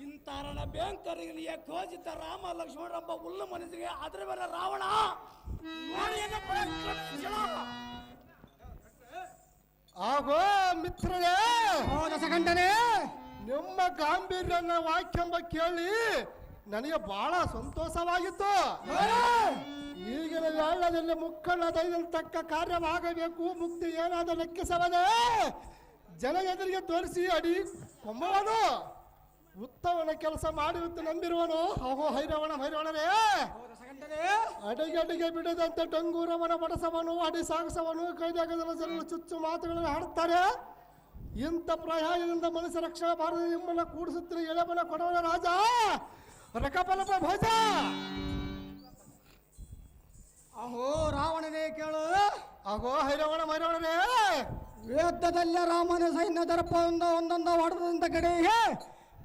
ಇಂತಾರಣ ಬ್ಯಾಂಕರಿಗೆ ಖೋಜಿತ ರಾಮ ಲಕ್ಷ್ಮಣರಪ್ಪ ಹುಲ್ಲು ಮನಸ್ಸಿಗೆ ಅದರ ಮೇಲೆ ರಾವಣ ಆಗೋ ಮಿತ್ರರೇ, ದಶಕಂಠನೇ, ನಿಮ್ಮ ಗಾಂಭೀರ್ಯನ ವಾಕ್ಯಂಬ ಕೇಳಿ ನನಗೆ ಬಹಳ ಸಂತೋಷವಾಗಿತ್ತು. ಈಗಿನ ವೇಳದಲ್ಲಿ ಮುಕ್ಕಣ್ಣ ದೈವದಲ್ಲಿ ತಕ್ಕ ಕಾರ್ಯವಾಗಬೇಕು. ಮುಕ್ತಿ ಏನಾದ ಲೆಕ್ಕಿಸವನೇ ಜನ ಎದುರಿಗೆ ತೋರಿಸಿ ಅಡಿ ಕೊಂಬವನು ಉತ್ತಮನ ಕೆಲಸ ಮಾಡಿರುತ್ತ ನಂಬಿರುವನು. ಅಹೋ ಹೈರವಣರೇ, ಅಡಿಗೆ ಬಿಡದಂತೆ ಡಂಗೂರವನ ಬಡಸವನು, ಅಡಿ ಸಾಗಸವನು, ಕೈದಾಗದಲ್ಲ ಚುಚ್ಚು ಮಾತುಗಳನ್ನು ಹಾಡುತ್ತಾರೆ. ಇಂಥ ಪ್ರಯಾಣದಿಂದ ಮನುಷ್ಯ ರಕ್ಷಣಾ ಭಾರತ ನಿಮ್ಮನ್ನ ಕೂಡಿಸುತ್ತಿರುವ ಎಳೆಬಲ ಕೊಡವನ ರಾಜ ರಕಪಲ ಭೋಜ. ಅಹೋ ರಾವಣನೇ ಕೇಳು. ಅಹೋ ಹೈರವಣರೇ, ಯುದ್ಧದಲ್ಲೇ ರಾಮನ ಸೈನ್ಯ ದರ್ಪ ಒಂದೊಂದು ಹೊಡೆದಂತ ಕಡೆಗೆ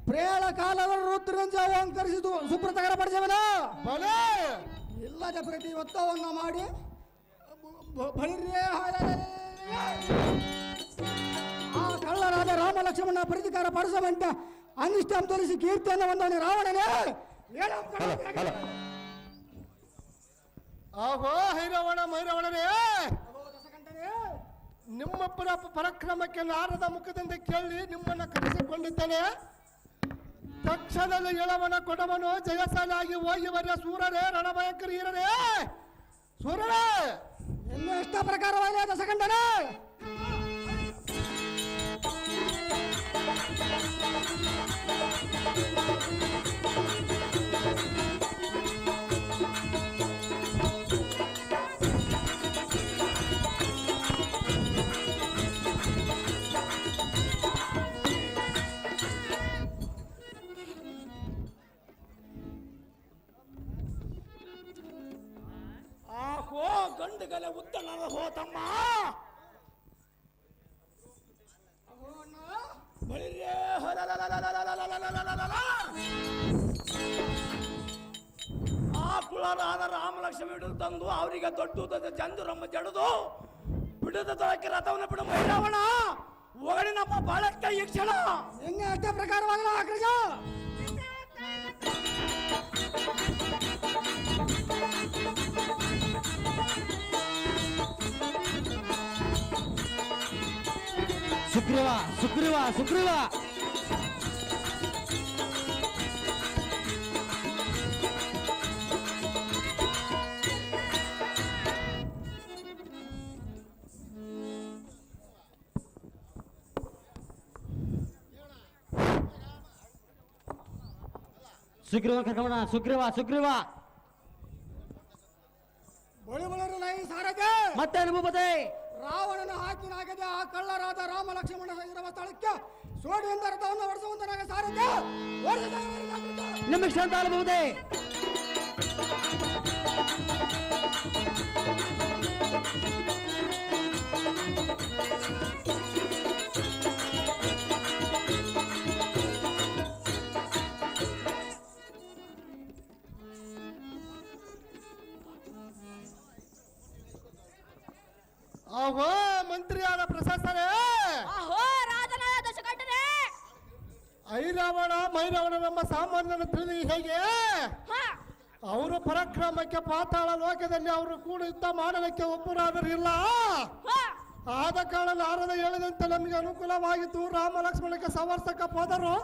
ಪ್ರೇಳ ಕಾಲದ ರುದ್ರಂಜ ಅಲಂಕರಿಸಿದು ಸುಪ್ರತಕರ ಪಡಿಸವನ ಬಲೆ ಇಲ್ಲದ ಪ್ರತಿ ಒತ್ತವನ್ನು ಮಾಡಿ ಆ ಕಳ್ಳರಾದ ರಾಮ ಲಕ್ಷ್ಮಣ ಪ್ರತಿಕಾರ ಪಡಿಸುವಂತ ಅನಿಷ್ಟ ತೋರಿಸಿ ಕೀರ್ತಿಯನ್ನು ಹೊಂದವನೇ ರಾವಣನೇ. ಆಹೋ ಹೈರವಣರೇ, ನಿಮ್ಮ ಪರಾಕ್ರಮಕ್ಕೆ ನಾರದ ಮುಖದಿಂದ ಕೇಳಿ ನಿಮ್ಮನ್ನ ಕರೆಸಿಕೊಂಡಿದ್ದೇನೆ. ತಕ್ಷಣದಲ್ಲಿ ಎಳವನ ಕೊಡವನು ಜಯಶಾಲಿಯಾಗಿ ಹೋಗಿ ಬರೆಯ ಸೂರರೇ, ರಣಭಯಂಕರ ಹೀರರೇ, ಸೂರರೇ. ಇನ್ನು ಇಷ್ಟ ಪ್ರಕಾರವಾದ ದಶಕಂಠನೇ, ಗಂಡುಗಲೆ ಉತ್ತನದ ಹೋತಮ್ಮ ಬಳಿರೇ ಆ ಕುಳರಾದ ರಾಮಲಕ್ಷ್ಮಿ ಹಿಡಿದು ತಂದು ಅವರಿಗೆ ದೊಡ್ಡ ಜಂದುರಮ್ಮ ಜಡದು ಬಿಡದ ತೊಳಕ್ಕೆ ರಥವನ್ನು ಬಿಡು ಮೈರಾವಣ ಒಗಡಿ ನಮ್ಮ ಬಾಳಕ್ಕ ಈ ಕ್ಷಣ ಇನ್ನು ಅಷ್ಟ ಪ್ರಕಾರವಾದ ಅಗ್ರಜ. ಸುಗ್ರೀವ ಕರ್ಕೊಂಡ ಸುಗ್ರೀವ ಬಳಿ ಸಾರಥಿ ಮತ್ತೆ ಭೂಪತಿ ರಾವಣನ ಹಾಕಿನಾಗದೆ ಆ ಕಳ್ಳರಾದ ರಾಮ ಲಕ್ಷ್ಮಣ ಇರುವ ಸ್ಥಳಕ್ಕೆ ಸೋಡಿಯಿಂದ ರಥವನ್ನು ಹೊಡೆಸುವಂತನಾಗ ಸಾರಥಿ ನಿಮಗೆ ಶಾಂತ ಆಗಬಹುದೇ? ಆಹೋ ಮಂತ್ರಿಯಾದ ಪ್ರಶಾಸನೆ, ಅಹೋ ರಾಜನಾದ ದಶಕಂಠನೇ, ಐರಾವಣ ಮೈರಾವಣ ನಮ್ಮ ಸಾಮಾನ್ಯನ ತಿಳಿದು ಹೇಗೆ ಅವರು ಪರಾಕ್ರಮಕ್ಕೆ ಪಾತಾಳ ಲೋಕದಲ್ಲಿ ಅವರು ಕೂಡ ಯುದ್ಧ ಮಾಡಲಿಕ್ಕೆ ಒಬ್ಬರಾದರೂ ಇಲ್ಲ. ಆದ ಕಾರಣ ನಾರದ ಹೇಳಿದಂತೆ ನಮಗೆ ಅನುಕೂಲವಾಗಿತ್ತು. ರಾಮ ಲಕ್ಷ್ಮಣಕ್ಕೆ ಸಂವರ್ಸಕ ಹೋದರು.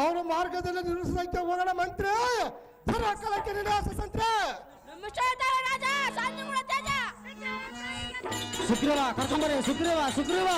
ಅವರು ಮಾರ್ಗದಲ್ಲಿ ನಿಲ್ಲಿಸಲಿಕ್ಕೆ ಹೋಗೋಣ ಮಂತ್ರಿ. ಸರಕಲಕ್ಕೆ ನಿರಾಸ ಸಂತ್ರೆ ರಾಜ ಶಾಂತಿಗುಣ ತೇಜ ಸುಗ್ರೀವ ಕರ್ಕೊಂಬರಿ ಸುಗ್ರೀವ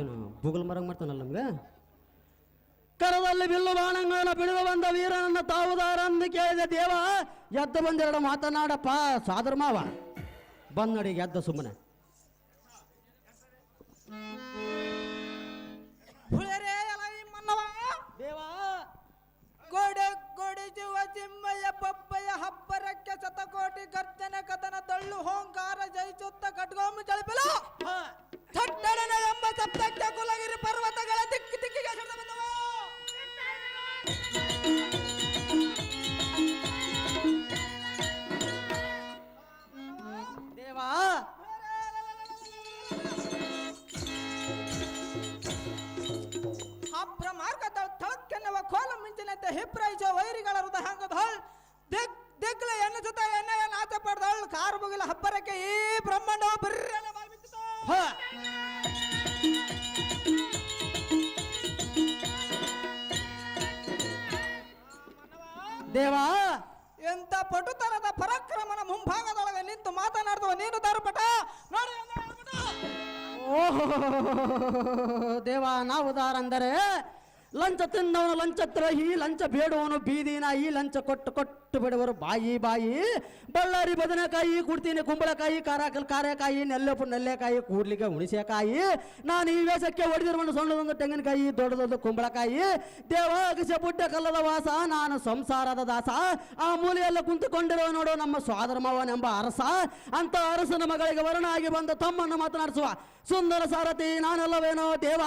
ಏನು ಬೂಗಲ್ ಮರಂಗ್ ಮಾಡ್ತಾನಲ್ಲ ನಮ್ಗೆ ಕರದಲ್ಲಿ ಬಿಲ್ಲು ಬಾಣಂಗಳನ್ನ ಬಿಡುವ ಬಂದ ವೀರನನ್ನ ತಾವುದಾರಂದು ಕೇಳಿದ ದೇವ ಎದ್ದ ಬಂದೆರಡು ಮಾತನಾಡಪ್ಪ ಸಾದರ ಮಾವ ಬಂದ್ ನೋಡಿ ಎದ್ದ ಸುಮ್ಮನೆ ದೇವ ಗೋಡೆ ಗೋಡಿಜುವ ಚಿಮ್ಮಯ್ಯ ಪಪ್ಪಯ್ಯ ಹಬ್ಬರಕ್ಕೆ ಶತಕೋಟಿ ಗರ್ಜನ ಕಥನ ತಳ್ಳು ಹೋಂಕಾರ ಜಯಿಸುತ್ತ ಕಟ್ಗೊಂಬ ಜಳಪಿಲು ಥಟ್ಟಡನ ಎಂಬ ಸಪ್ತಕ್ಕೆ ಕುಲಗಿರಿ ಪರ್ವತಗಳ ದಿಕ್ಕಿ ದಿಕ್ಕಿಗೆ ಸೆಳೆದು ಬಂದವು. ದೇವ ಅಪ್ರ ಮಾರ್ಗದ ಥಳಕ್ಕೆನ್ನುವ ಕೋಲು ಮಿಂಚಿನಂತೆ ಹಿಪ್ರೈಸೋ ವೈರಿಗಳ ಹೃದಯ ಹಂಗದ ಹೊಳ್ ದಿಗ್ಲ ಎನ್ನಿಸುತ್ತ ಎಣ್ಣೆಯ ನಾಚ ಪಡೆದವಳು ಕಾರು ಮುಗಿಲ ಹಬ್ಬರಕ್ಕೆ ಈ ಬ್ರಹ್ಮಾಂಡ ಬರ್ರನೆ ಬಾಯ್ಬಿಟ್ಟಿತು. ದೇವ ಎಂತ ಪಟುತನದ ಪರಾಕ್ರಮನ ಮುಂಭಾಗದೊಳಗೆ ನಿಂತು ಮಾತನಾಡುವ ನೀನು ದಾರುಪಟ ನೋಡಿ ಓಹೋ ದೇವ ನಾವು ಉದಾರ ಅಂದರೆ ಲಂಚ ತಿಂದವನು ಲಂಚದ್ರೋಹಿ ಲಂಚ ಬೇಡುವನು ಬೀದಿ ನಾಯಿ ಲಂಚ ಕೊಟ್ಟು ಕೊಟ್ಟು ಬಿಡುವರು ಬಾಯಿ ಬಾಯಿ ಬಳ್ಳಾರಿ ಬದನೆಕಾಯಿ ಕುಡ್ತೀನಿ ಕುಂಬಳಕಾಯಿ ಕಾರೆಕಾಯಿ ನೆಲ್ಲೆಕಾಯಿ ಕೂಡ್ಲಿಕ್ಕೆ ಹುಣಿಸೆಕಾಯಿ ನಾನು ಈ ವೇಷಕ್ಕೆ ಹೊಡೆದಿರುವನು ಸಣ್ಣದೊಂದು ತೆಂಗಿನಕಾಯಿ ದೊಡ್ಡದೊಂದು ಕುಂಬಳಕಾಯಿ ದೇವ ಅಗಸೆ ಬುಡ್ಡ ಕಲ್ಲದ ವಾಸ ನಾನು ಸಂಸಾರದ ದಾಸ ಆ ಮೂಲೆಯಲ್ಲ ಕುಂತುಕೊಂಡಿರುವ ನೋಡು ನಮ್ಮ ಸೋದರ ಮಾವನೆಂಬ ಅರಸ ಅಂತ ಅರಸನ ಮಗಳಿಗೆ ವರುಣಾಗಿ ಬಂದ ತಮ್ಮನ್ನು ಮಾತನಾಡಿಸುವ ಸುಂದರ ಸಾರಥಿ ನಾನೆಲ್ಲವೇನೋ ದೇವ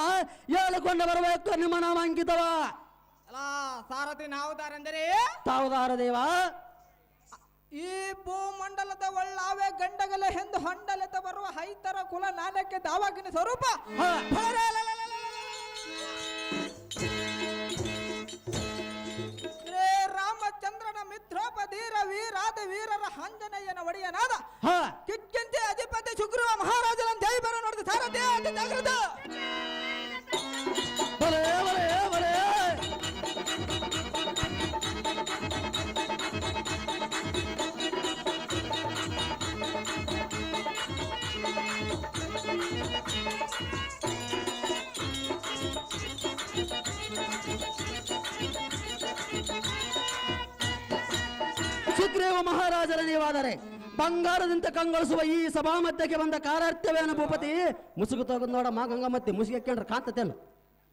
ಹೇಳಿಕೊಂಡು ಬರಬೇಕು ನಿಮ್ಮ ನಾಮ ಅಂಕಿತವ ಅಲ್ಲ ಸಾರಥಿ ನಾವುದಾರೆಂದರೆ ತಾವುದಾರ ದೇವ ಈ ಭೂಮಂಡಲದ ಒಳ್ಳಾವೆ ಗಂಡಗಲೆ ಎಂದು ಹೊಂಡಲೆತ ಬರುವ ಹೈತರ ಕುಲ ನಾನಕ್ಕೆ ದಾವಾಗಿನ ಸ್ವರೂಪ ಶ್ರೀ ರಾಮಚಂದ್ರನ ಮಿತ್ರೋಪಧೀರ ವೀರಾದ ವೀರರ ಆಂಜನೇಯನ ಒಡೆಯನಾದ ಕಿಕ್ಕಿಂತೆ ಅಧಿಪತಿ ಶುಕ್ರವ ಮಹಾರಾಜನ ಜೈ ಬರ ನೋಡಿದ ಸಾರಥಿ ಅತಿ ಜಾಗೃತ ಬರೇ ಬರೇ ಬರೇ ಸುಗ್ರೀವ ಮಹಾರಾಜರ ನೀವಾದರೆ ಬಂಗಾರದಂತೆ ಕಂಗೊಳಿಸುವ ಈ ಸಭಾ ಮಧ್ಯಕ್ಕೆ ಬಂದ ಕಾರಾರ್ಥ್ಯವೇನು ಭೂಪತಿ ಮುಸುಗು ತಗೊಂಡು ನೋಡಮ್ಮ ಗಂಗಮ್ಮತ್ತಿ ಮುಸುಗೆ ಕೇಳ್ರ ಕಾಂತತೇನು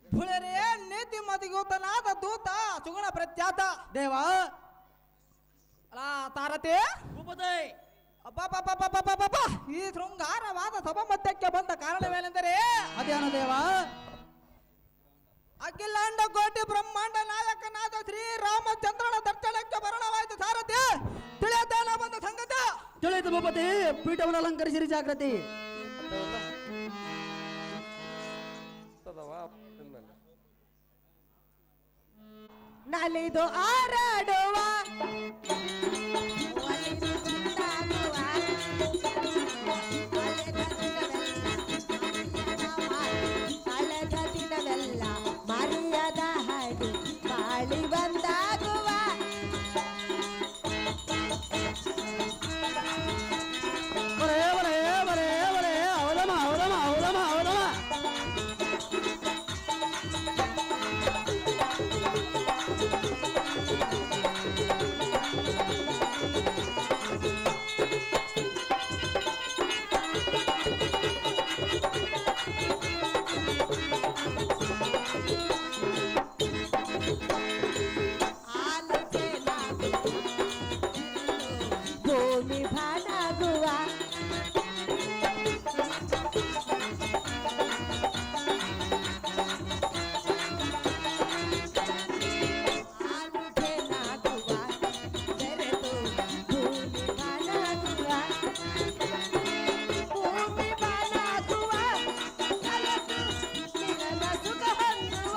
ಭುಳರೇ ನೀತಿ ಮತಿಗೂತನಾದ ದೂತ ಸುಗುಣ ಪ್ರತ್ಯಾತ ದೇವ ಅಲ್ಲ ತಾರತೆ ಭೂಪತಿ ಅಬ್ಬಬ್ಬಬ್ಬಬ್ಬಬ್ಬಬ್ಬ! ಈ ಶೃಂಗಾರವಾದ ಸಭಾ ಮಧ್ಯಕ್ಕೆ ಬಂದ ಕಾರಣವೇನೆಂದರೆ ಅದೇನು ದೇವ ಅಖಿಲಾಂಡ ಕೋಟಿ ಬ್ರಹ್ಮಾಂಡ ನಾಯಕನಾದ ಶ್ರೀ ರಾಮಚಂದ್ರನ ದರ್ಶನಕ್ಕೆ ಬರಣವಾಯಿತು ಸಾರಥಿ ತಿಳಿಯತೇನ ಬಂದ ಸಂಗತಿ ತಿಳಿಯಿತು ಭೂಪತಿ ಪೀಠವನ್ನು ಅಲಂಕರಿಸಿರಿ ಜಾಗೃತಿ ನಲಿದು ಆರಾಡುವ ಮರಿಯದ ಹಾಡು ಬಾಳಿ ಬಂದಾಗುವ ಬರೇ ಬರೇ ಬರೇ ಬರೇ ಅವಲಮ ಅವಲಮ ಅವಲಮ ಅವಲಮ ಭೂಮಿ ಭಾನಾಗುವ ಆಲುಗೆನಾಗುವ ಬೆರೆತು ಭೂಮಿ ಭಾನಾಗುವ ಭೂಮಿ ಭಾನಾಗುವ ಕಲಸು ನಿನ್ನ ಸುಖ ಹೊಂದುವ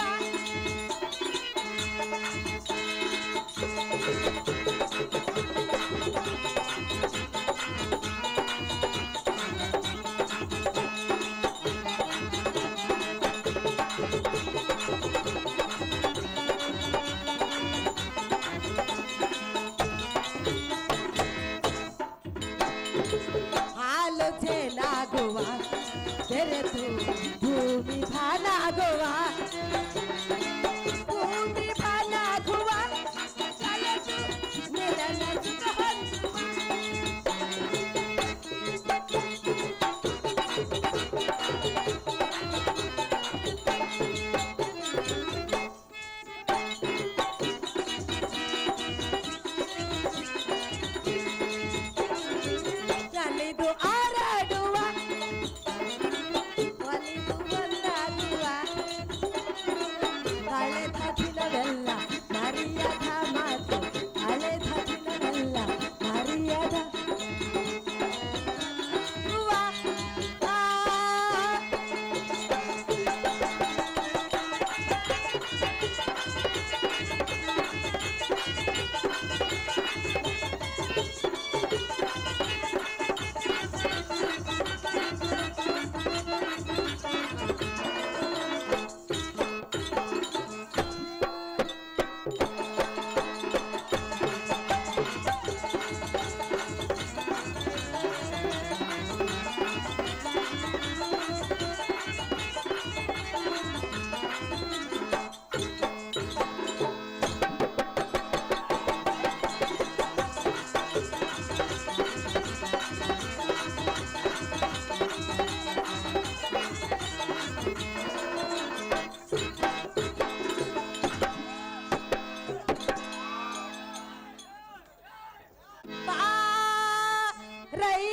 ರೈ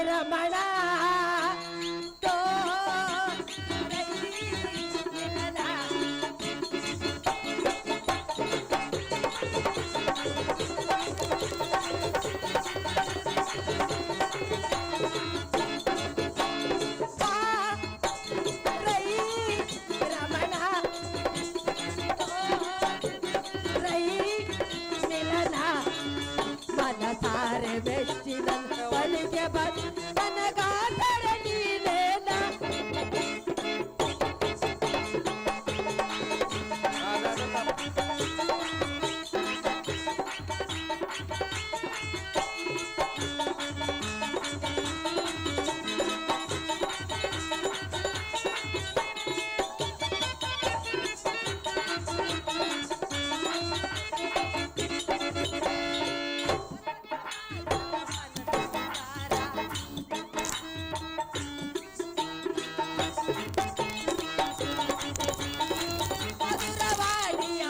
ರಮಣ ತೋ ರೈ ನಿಮನ. ಪಾ ರೈ ರಮಣ ತೋ ರೈ ಮಿಲನ. ಮನಸಾರೆ ಮೆಚ್ಚಿನ ಬಳಿಗೆ ಬಂದ ನನಗಾದರ ನೀನೇನ. ಮಧುರವಾಣಿಯ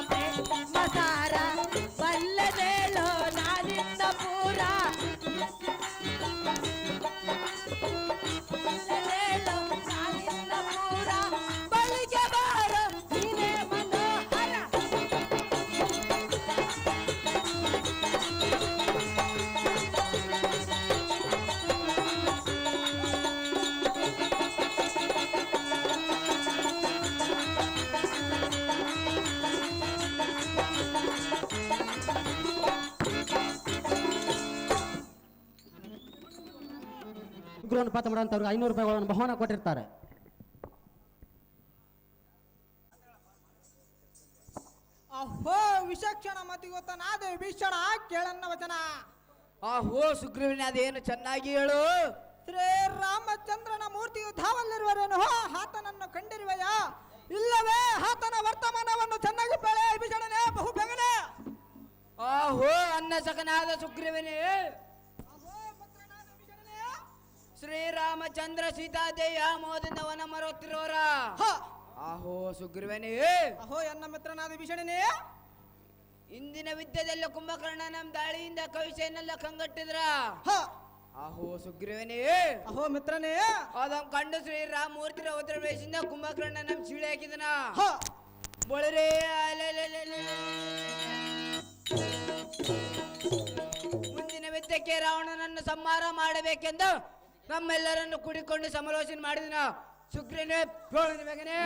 ಮಸಾರ ಬಲ್ಲದೇಳೋ ನಾನಿನ್ನ ಪೂರ. ಬಲ್ಲದೇಳೋ ನಾನಿನ್ನ ಪೂರ. ಬಳಿಗೆ ಬಾರ ನೀನೇ ಮನೋಹರ. ಉಗ್ರವನ್ನು ಪಾತ ಮಾಡೋಂಥವ್ರಿಗೆ 500 ರೂಪಾಯಿಗಳನ್ನು ಬಹುಮಾನ ಕೊಟ್ಟಿರ್ತಾರೆ. ಅಹೋ ವಿಚಕ್ಷಣ ಮತಿಗೊತ್ತನಾದ ಭೀಷಣ ಕೇಳನ್ನ ವಚನ. ಆಹೋ ಸುಗ್ರೀವನೇ ಅದೇನು ಚೆನ್ನಾಗಿ ಹೇಳು. ಶ್ರೀರಾಮಚಂದ್ರನ ಮೂರ್ತಿಯು ಧಾವಲ್ಲಿರುವರೇನು ಆತನನ್ನು ಕಂಡಿರುವೆಯ ಇಲ್ಲವೇ ಆತನ ವರ್ತಮಾನವನ್ನು ಚೆನ್ನಾಗಿ ಬೆಳೆ ಭೀಷಣನೇ ಬಹು ಬೇಗನೆ. ಆಹೋ ಅನ್ನ ಸಕನಾದ ಸುಗ್ರೀವನೇ, ಶ್ರೀರಾಮಚಂದ್ರ ಸೀತಾದೇಯ ಮೋದಿಂದ ವನ ಮರುತ್ತಿರೋರ. ಆಹೋ ಸುಗ್ರೀವನೇ, ಅಹೋ ಎನ್ನ ಮಿತ್ರನಾದ ಭೀಷಣನೇ, ಇಂದಿನ ವಿದ್ಯೆದೆಲ್ಲ ಕುಂಭಕರ್ಣನ ದಾಳಿಯಿಂದ ಕವಿಸೆಯನ್ನೆಲ್ಲ ಕಂಗಟ್ಟಿದ್ರ. ಆಹೋ ಸುಗ್ರೀವನೇ, ಅಹೋ ಮಿತ್ರನೇ, ಅದಂ ಕಂಡು ಶ್ರೀರಾಮ ಮೂರ್ತಿ ಉತ್ತರ ಪ್ರದೇಶದಿಂದ ಕುಂಭಕರ್ಣ ನಮ್ ಚೀಳಿ ಹಾಕಿದನ. ಬೊಳರೇ ಮುಂದಿನ ವಿದ್ಯಕ್ಕೆ ರಾವಣನನ್ನು ಸಂಹಾರ ಮಾಡಬೇಕೆಂದು ನಮ್ಮೆಲ್ಲರನ್ನು ಕೂಡಿಕೊಂಡು ಸಮಾಲೋಚನೆ ಮಾಡಿದನ. ಸುಗ್ರೀವನೇ ಬೇಗನೆ.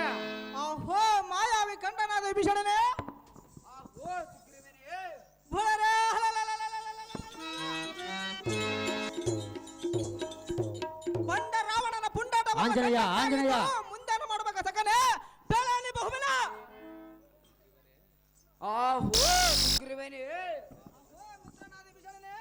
ಅಹೋ ಮಾಯಾವಿ ಕಂಡನಾದ ಭೀಷಣನೇ, ಆಹೋ ಸುಗ್ರೀವನೇ, ಭುಳರೇ ಬಂಡ ರಾವಣನ ಪುಂಡಾಟ ಆಂಜನೇಯ, ಆಂಜನೇಯ. ಮುಂದೇನು ಮಾಡಬೇಕ ಸಕನೆ ಬೇಳೆ ಬಹುಬಿನ. ಆಹೋ ಸುಗ್ರೀವನೇ, ಮಿತ್ರನಾದ ಭೀಷಣನೇ,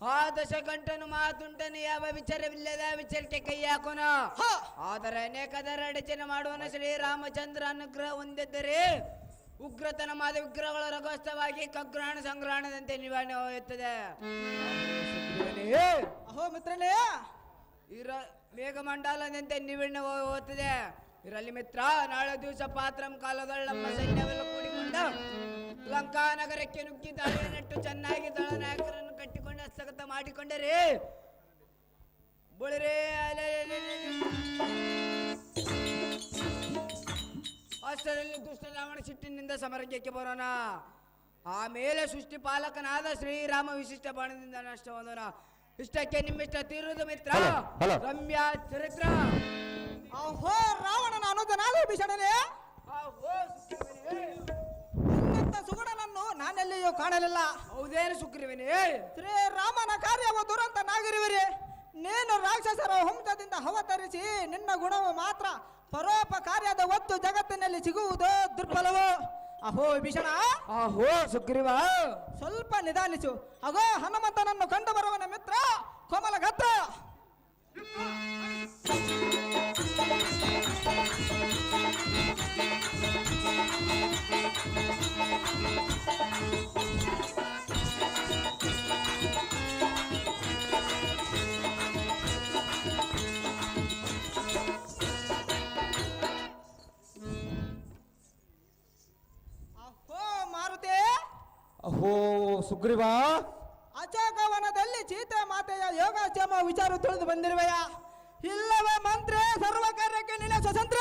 ಆ ದಶಕಂಠನು ಮಾತುಂಟನು ಯಾವ ವಿಚಾರವಿಲ್ಲದ ವಿಚಾರಕ್ಕೆ ಕೈ ಹಾಕೋನ. ಆದರೆ ಅನೇಕದರ ಅಡಚಣೆ ಮಾಡುವನ ಶ್ರೀರಾಮಚಂದ್ರ ಅನುಗ್ರಹ ಹೊಂದಿದ್ದರೆ ಉಗ್ರತನ ಮಾದ ವಿಗ್ರಹಗಳ ರಘೋತ್ಸವಾಗಿ ಕಗ್ರಹಣ ಸಂಗ್ರಹಣದಂತೆ ನಿವಾರಣೆ ಹೋಗುತ್ತದೆ. ಅಹೋ ಮಿತ್ರನೇ, ಮೇಘಮಂಡಲದಂತೆ ನಿವಾರಣೆ ಹೋಗುತ್ತದೆ. ಇರಲಿ ಮಿತ್ರ, ನಾಳೆ ದಿವಸ ಪಾತ್ರಂ ಕಾಲದಲ್ಲಿ ನಮ್ಮ ಸೈನ್ಯವೆಲ್ಲ ಕೂಡಿಕೊಂಡು ಲಂಕಾ ನಗರಕ್ಕೆ ನುಗ್ಗಿ ದಾಳಿ ನೆಟ್ಟು ಚೆನ್ನಾಗಿ ದಳನಾಯಕರನ್ನು ಕಟ್ಟಿಕೊಂಡು ಹಸ್ತಗತ ಮಾಡಿಕೊಂಡರೆ ಬುಳಿರೇ ಅಷ್ಟರಲ್ಲಿ ದುಷ್ಟ ರಾವಣ ಸಿಟ್ಟಿನಿಂದ ಸಮರಕ್ಕೆ ಬರೋಣ. ಆಮೇಲೆ ಸೃಷ್ಟಿ ಪಾಲಕನಾದ ಶ್ರೀರಾಮ ವಿಶಿಷ್ಟ ಬಾಣದಿಂದ ನಷ್ಟ ಹೊಂದೋಣ. ಇಷ್ಟಕ್ಕೆ ನಿಮ್ಮಿಷ್ಟ ತೀರುವುದು ಮಿತ್ರ. ರಮ್ಯಾ ಚರಿತ್ರ. ಅಹೋ ರಾವಣನ ಅನುಜನಾದ ಭೀಷಣನೇ, ಆಹೋ ಸುಗ್ರೀವನೇ, ನಿನ್ನಂತ ಸುಗುಣನನ್ನು ನಾನೆಲ್ಲಿಯೂ ಕಾಣಲಿಲ್ಲ. ಹೌದೇನು ಸುಗ್ರೀವನೇ? ಶ್ರೀರಾಮನ ಕಾರ್ಯವು ದುರಂತನಾಗಿರುವಿರಿ. ನೀನು ರಾಕ್ಷಸರ ಹುಂಸದಿಂದ ಅವತರಿಸಿ ನಿನ್ನ ಗುಣವು ಮಾತ್ರ ಪರೋಪಕಾರ್ಯದ ಒತ್ತು ಜಗತ್ತಿನಲ್ಲಿ ಸಿಗುವುದು ದುರ್ಬಲವು. ಅಹೋ ಭೀಷಣ, ಆಹೋ ಸುಗ್ರೀವ, ಸ್ವಲ್ಪ ನಿಧಾನಿಸು. ಅಗೋ ಹನುಮಂತನನ್ನು ಕಂಡು ಬರುವನ ಮಿತ್ರ ಕೋಮಲಗತ್ತ. ಅಹೋ ಸುಗ್ರೀವ, ಅಚೋಕವನದಲ್ಲಿ ಸೀತೆ ಮಾತೆಯ ಯೋಗಕ್ಷೇಮ ವಿಚಾರ ತಿಳಿದು ಬಂದಿರುವೆಯಾ? ಇಲ್ಲವೇ ಮಂತ್ರಿ, ಸರ್ವ ಕಾರ್ಯಕ್ಕೆ ನಿನ್ನ ಸ್ವತಂತ್ರ.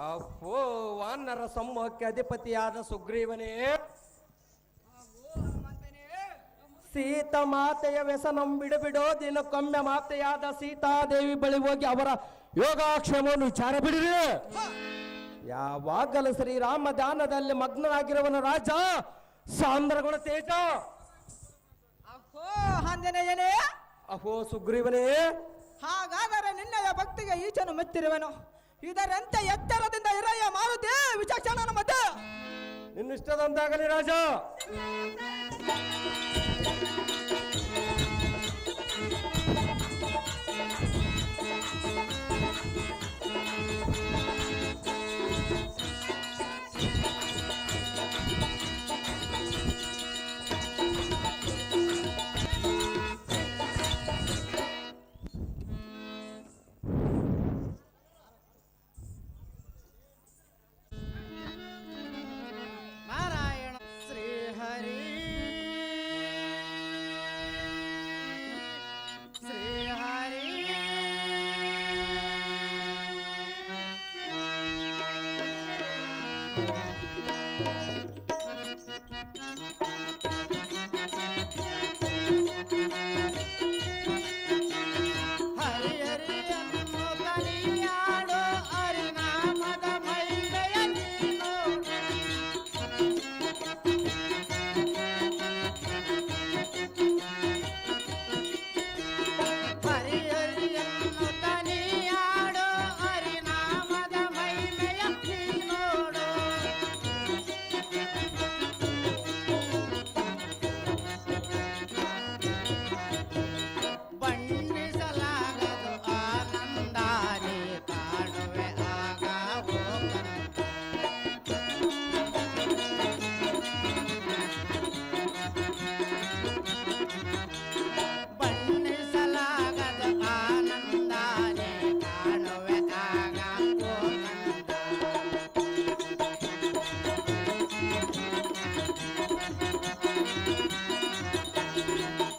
ಅಹೋ ವಾನರ ಸಮೂಹಕ್ಕೆ ಅಧಿಪತಿಯಾದ ಸುಗ್ರೀವನೇ, ಸೀತಾ ಮಾತೆಯ ವ್ಯಸನಂ ಬಿಡು ದಿನಕ್ಕೊಮ್ಮೆ ಮಾತೆಯಾದ ಸೀತಾದೇವಿ ಬಳಿ ಹೋಗಿ ಅವರ ಯೋಗಾಕ್ಷೇಮವನ್ನು ವಿಚಾರ ಬಿಡಿರಿ. ಯಾವಾಗಲೂ ಶ್ರೀರಾಮ ಧ್ಯಾನದಲ್ಲಿ ಮಗ್ನನಾಗಿರುವನ ರಾಜ ಸಾಂದ್ರಗುಣ ತೇಜ. ಅಹೋ ಆಂಜನೇಯನೇ, ಅಹೋ ಸುಗ್ರೀವನೇ, ಹಾಗಾದರೆ ನಿನ್ನಯ ಭಕ್ತಿಗೆ ಈಚನು ಮೆಚ್ಚಿರುವೆನು. ಇದರಂತೆ ಎಚ್ಚರದಿಂದ ಇರಯ್ಯ ಮಾರುತಿ ವಿಚಕ್ಷಣನ ಮಧ್ಯೆ. ನಿನ್ನಿಷ್ಟದಂತಾಗಲಿ ರಾಜ. ನಾರಾಯಣ ಶ್ರೀಹರಿ ಶ್ರೀಹರಿ ಹರಿ ಹರಿ ಅನ್ನು ಕಲಿಯಾಡೋ ಹರಿನಾಮದ ಮೈಮೆಯ ನೀನು. ಹರಿ ಹರಿಯನ್ನು ಕಲಿಯಾಡೋ ಹರಿನಾಮದ ಮೈಮೆಯ ನೀನೋಡು. ಬಣ್ಣಿಸಲಾಗದು ಆನಂದಾನಿ ಕಾಣುವೆ ಆಗ ಹೋಗಂತ. ಬಣ್ಣಿಸಲಾಗದು ಆನಂದಾನಿ ಕಾಣುವೆ ಆಗ ಹೋಗಂತ.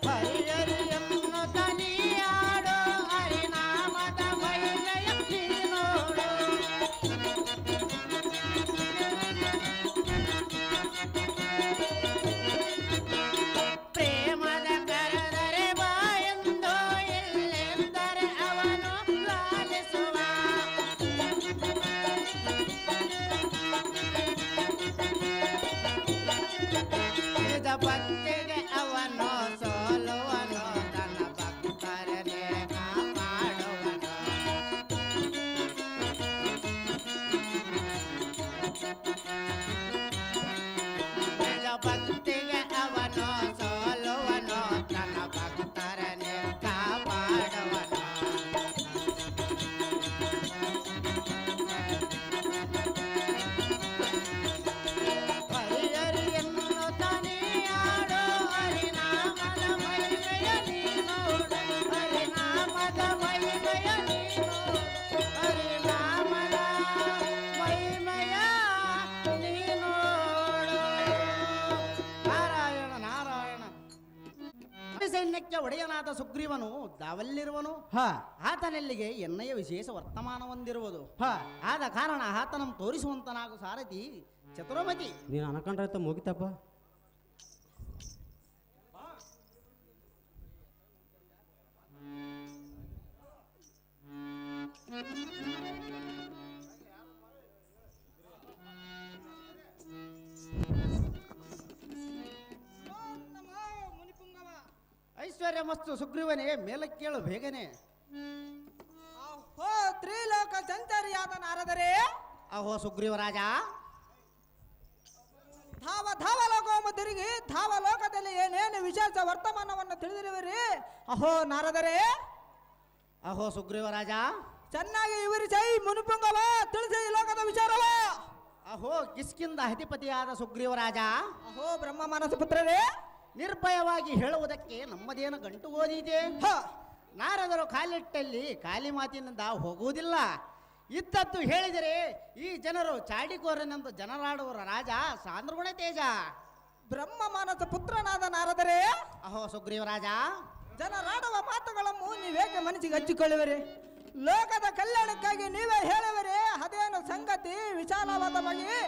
ಹರಿಹರಿಯನ್ನು ತನಿಯಾಡೋ ಹರಿನಾಮದ ಮಹಿಮೆಯ ನೀನೋಡು. ಪ್ರೇಮದ ಕರೆದರೆ ಬಾಯೆಂದೋ ಎಲ್ಲೆಂದರೆ ಅವನು ಲಾಲಿಸುವ. ನಿಜ ಭಕ್ತಿಗೆ ಅವನು ಸೋಲುವನು, ತನ್ನ ಭಕ್ತರನ್ನೇ ಕಾಪಾಡುವನು. ನಿಜ ಭಕ್ತಿಗೆ ಅವನು ಸೋಲುವನು, ತನ್ನ ಭಕ್ತರನ್ನೇ ಕಾಪಾಡುವನು. ಹರಿಹರಿಯನ್ನು ತನಿಯಾಡೋ ಹರಿನಾಮದ ಮಹಿಮೆಯ ನೀನೋಡು. ಹರಿನಾಮದ ಮಹಿಮೆಯ ನೀನೋಡು. ಹರಿನಾಮದ ಮಹಿಮೆಯ ನೀನೋಡು. ನಾರಾಯಣ ನಾರಾಯಣ. ಸೈನ್ಯಕ್ಕೆ ಒಡೆಯನಾದ ಸುಗ್ರೀವನು ದಾವಲ್ಲಿರುವನು. ಆತನೆಲ್ಲಿಗೆ ಎನ್ನಯ ವಿಶೇಷ ವರ್ತಮಾನ ಹೊಂದಿರುವುದು. ಆದ ಕಾರಣ ಆತನಂ ತೋರಿಸುವಂತನಾಗು ಸಾರಥಿ ಚತುರಮತಿ. ನೀನು ಅನ್ಕೊಂಡ್ರೆ ಮುಗಿತಪ್ಪ. ಐಶ್ವರ್ಯ ಮಸ್ತು ಸುಗ್ರೀವನೇ, ಮೇಲಕ್ಕೇಳು ಬೇಗನೆ. ಅಹೋ ತ್ರಿಲೋಕ ಸಂಚಾರಿಯಾದ ನಾರದರೆ, ಅಹೋ ಸುಗ್ರೀವರಾಜ, ಧಾವ ಲೋಕವನ್ನು ತಿರುಗಿ ಧಾವ ಲೋಕದಲ್ಲಿ ಏನೇನು ವಿಶೇಷ ವರ್ತಮಾನವನ್ನು ತಿಳಿದಿರುವಿರಿ? ಅಹೋ ನಾರದರೆ, ಅಹೋ ಸುಗ್ರೀವರಾಜ, ಚೆನ್ನಾಗಿ ವಿವರಿಸೈ ಮುನಿಪುಂಗವ, ತಿಳಿಸಿ ಈ ಲೋಕದ ವಿಚಾರವ. ಅಹೋ ಕಿಷ್ಕಿಂಧ ಅಧಿಪತಿಯಾದ ಸುಗ್ರೀವರಾಜ, ಅಹೋ ಬ್ರಹ್ಮ ಮಾನಸ ಪುತ್ರರೇ, ನಿರ್ಭಯವಾಗಿ ಹೇಳುವುದಕ್ಕೆ ನಮ್ಮದೇನು ಗಂಟು ಓದಿದೆ. ನಾರದರು ಕಾಲಿಟ್ಟಲ್ಲಿ ಖಾಲಿ ಮಾತಿನಿಂದ ಹೋಗುವುದಿಲ್ಲ. ಇದ್ದದ್ದು ಹೇಳಿದರೆ ಈ ಜನರು ಚಾಡಿಕೋರನೆಂದು ಜನರಾಡುವ ರಾಜ ಸಾಂದ್ರಗುಣ ತೇಜ. ಬ್ರಹ್ಮ ಮಾನಸ ಪುತ್ರನಾದ ನಾರದರೆ ಅಹೋ ಸುಗ್ರೀವರಾಜ, ಜನರಾಡುವ ಮಾತುಗಳನ್ನು ನೀವೇಕೆ ಮನಸ್ಸಿಗೆ ಹಚ್ಚಿಕೊಳ್ಳುವಿರಿ? ಲೋಕದ ಕಲ್ಯಾಣಕ್ಕಾಗಿ ನೀವೇ ಹೇಳುವಿರಿ. ಅದೇನು ಸಂಗತಿ ವಿಶಾಲವಾದ ಬಗ್ಗೆ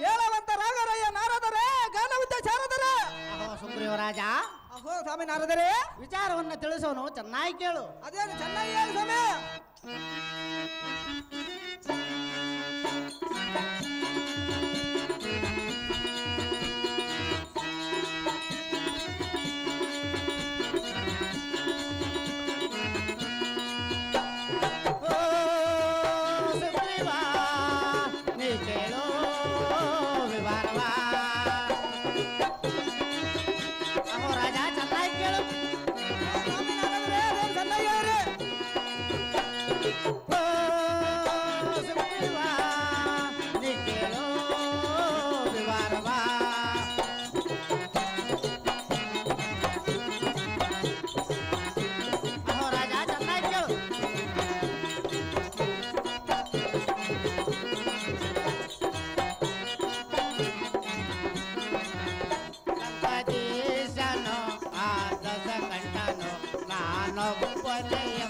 ಹೇಳುವಂತರಾಗರಯ್ಯ ನಾರದರೆ, ಗಾನವಿದ್ದ ಶಾರದರೆ. ಅಹೋ ಸುಗ್ರೀವರಾಜ, ಅಹೋ ಸ್ವಾಮಿ ನಾರದರೆ, ವಿಚಾರವನ್ನ ತಿಳಿಸೋನು ಚೆನ್ನಾಗಿ ಕೇಳು. ಅದೇನು ಚೆನ್ನಾಗಿ ಹೇಳು ಸ್ವಾಮಿ. ಸುಗ್ರೀವ, ನೀ ಕೇಳು ವಿವರವ. ಅಹೋ ರಾಜ, ಚೆನ್ನಾಗಿ ಕೇಳು. ಸ್ವಾಮಿ ನಾರದರೆ, ಅದೇನು ಚೆನ್ನಾಗಿ ಹೇಳ್ರಿ. ಸುಗ್ರೀವ, ನೀ ಕೇಳು ವಿವರವ. ಅಹೋ ರಾಜ, ಚೆನ್ನಾಗಿ ಕೇಳು. ಸಂಪದೀಶನು ಆದಸ ಕಂಠನು ನಾನೊಬ್ಬನೆಯ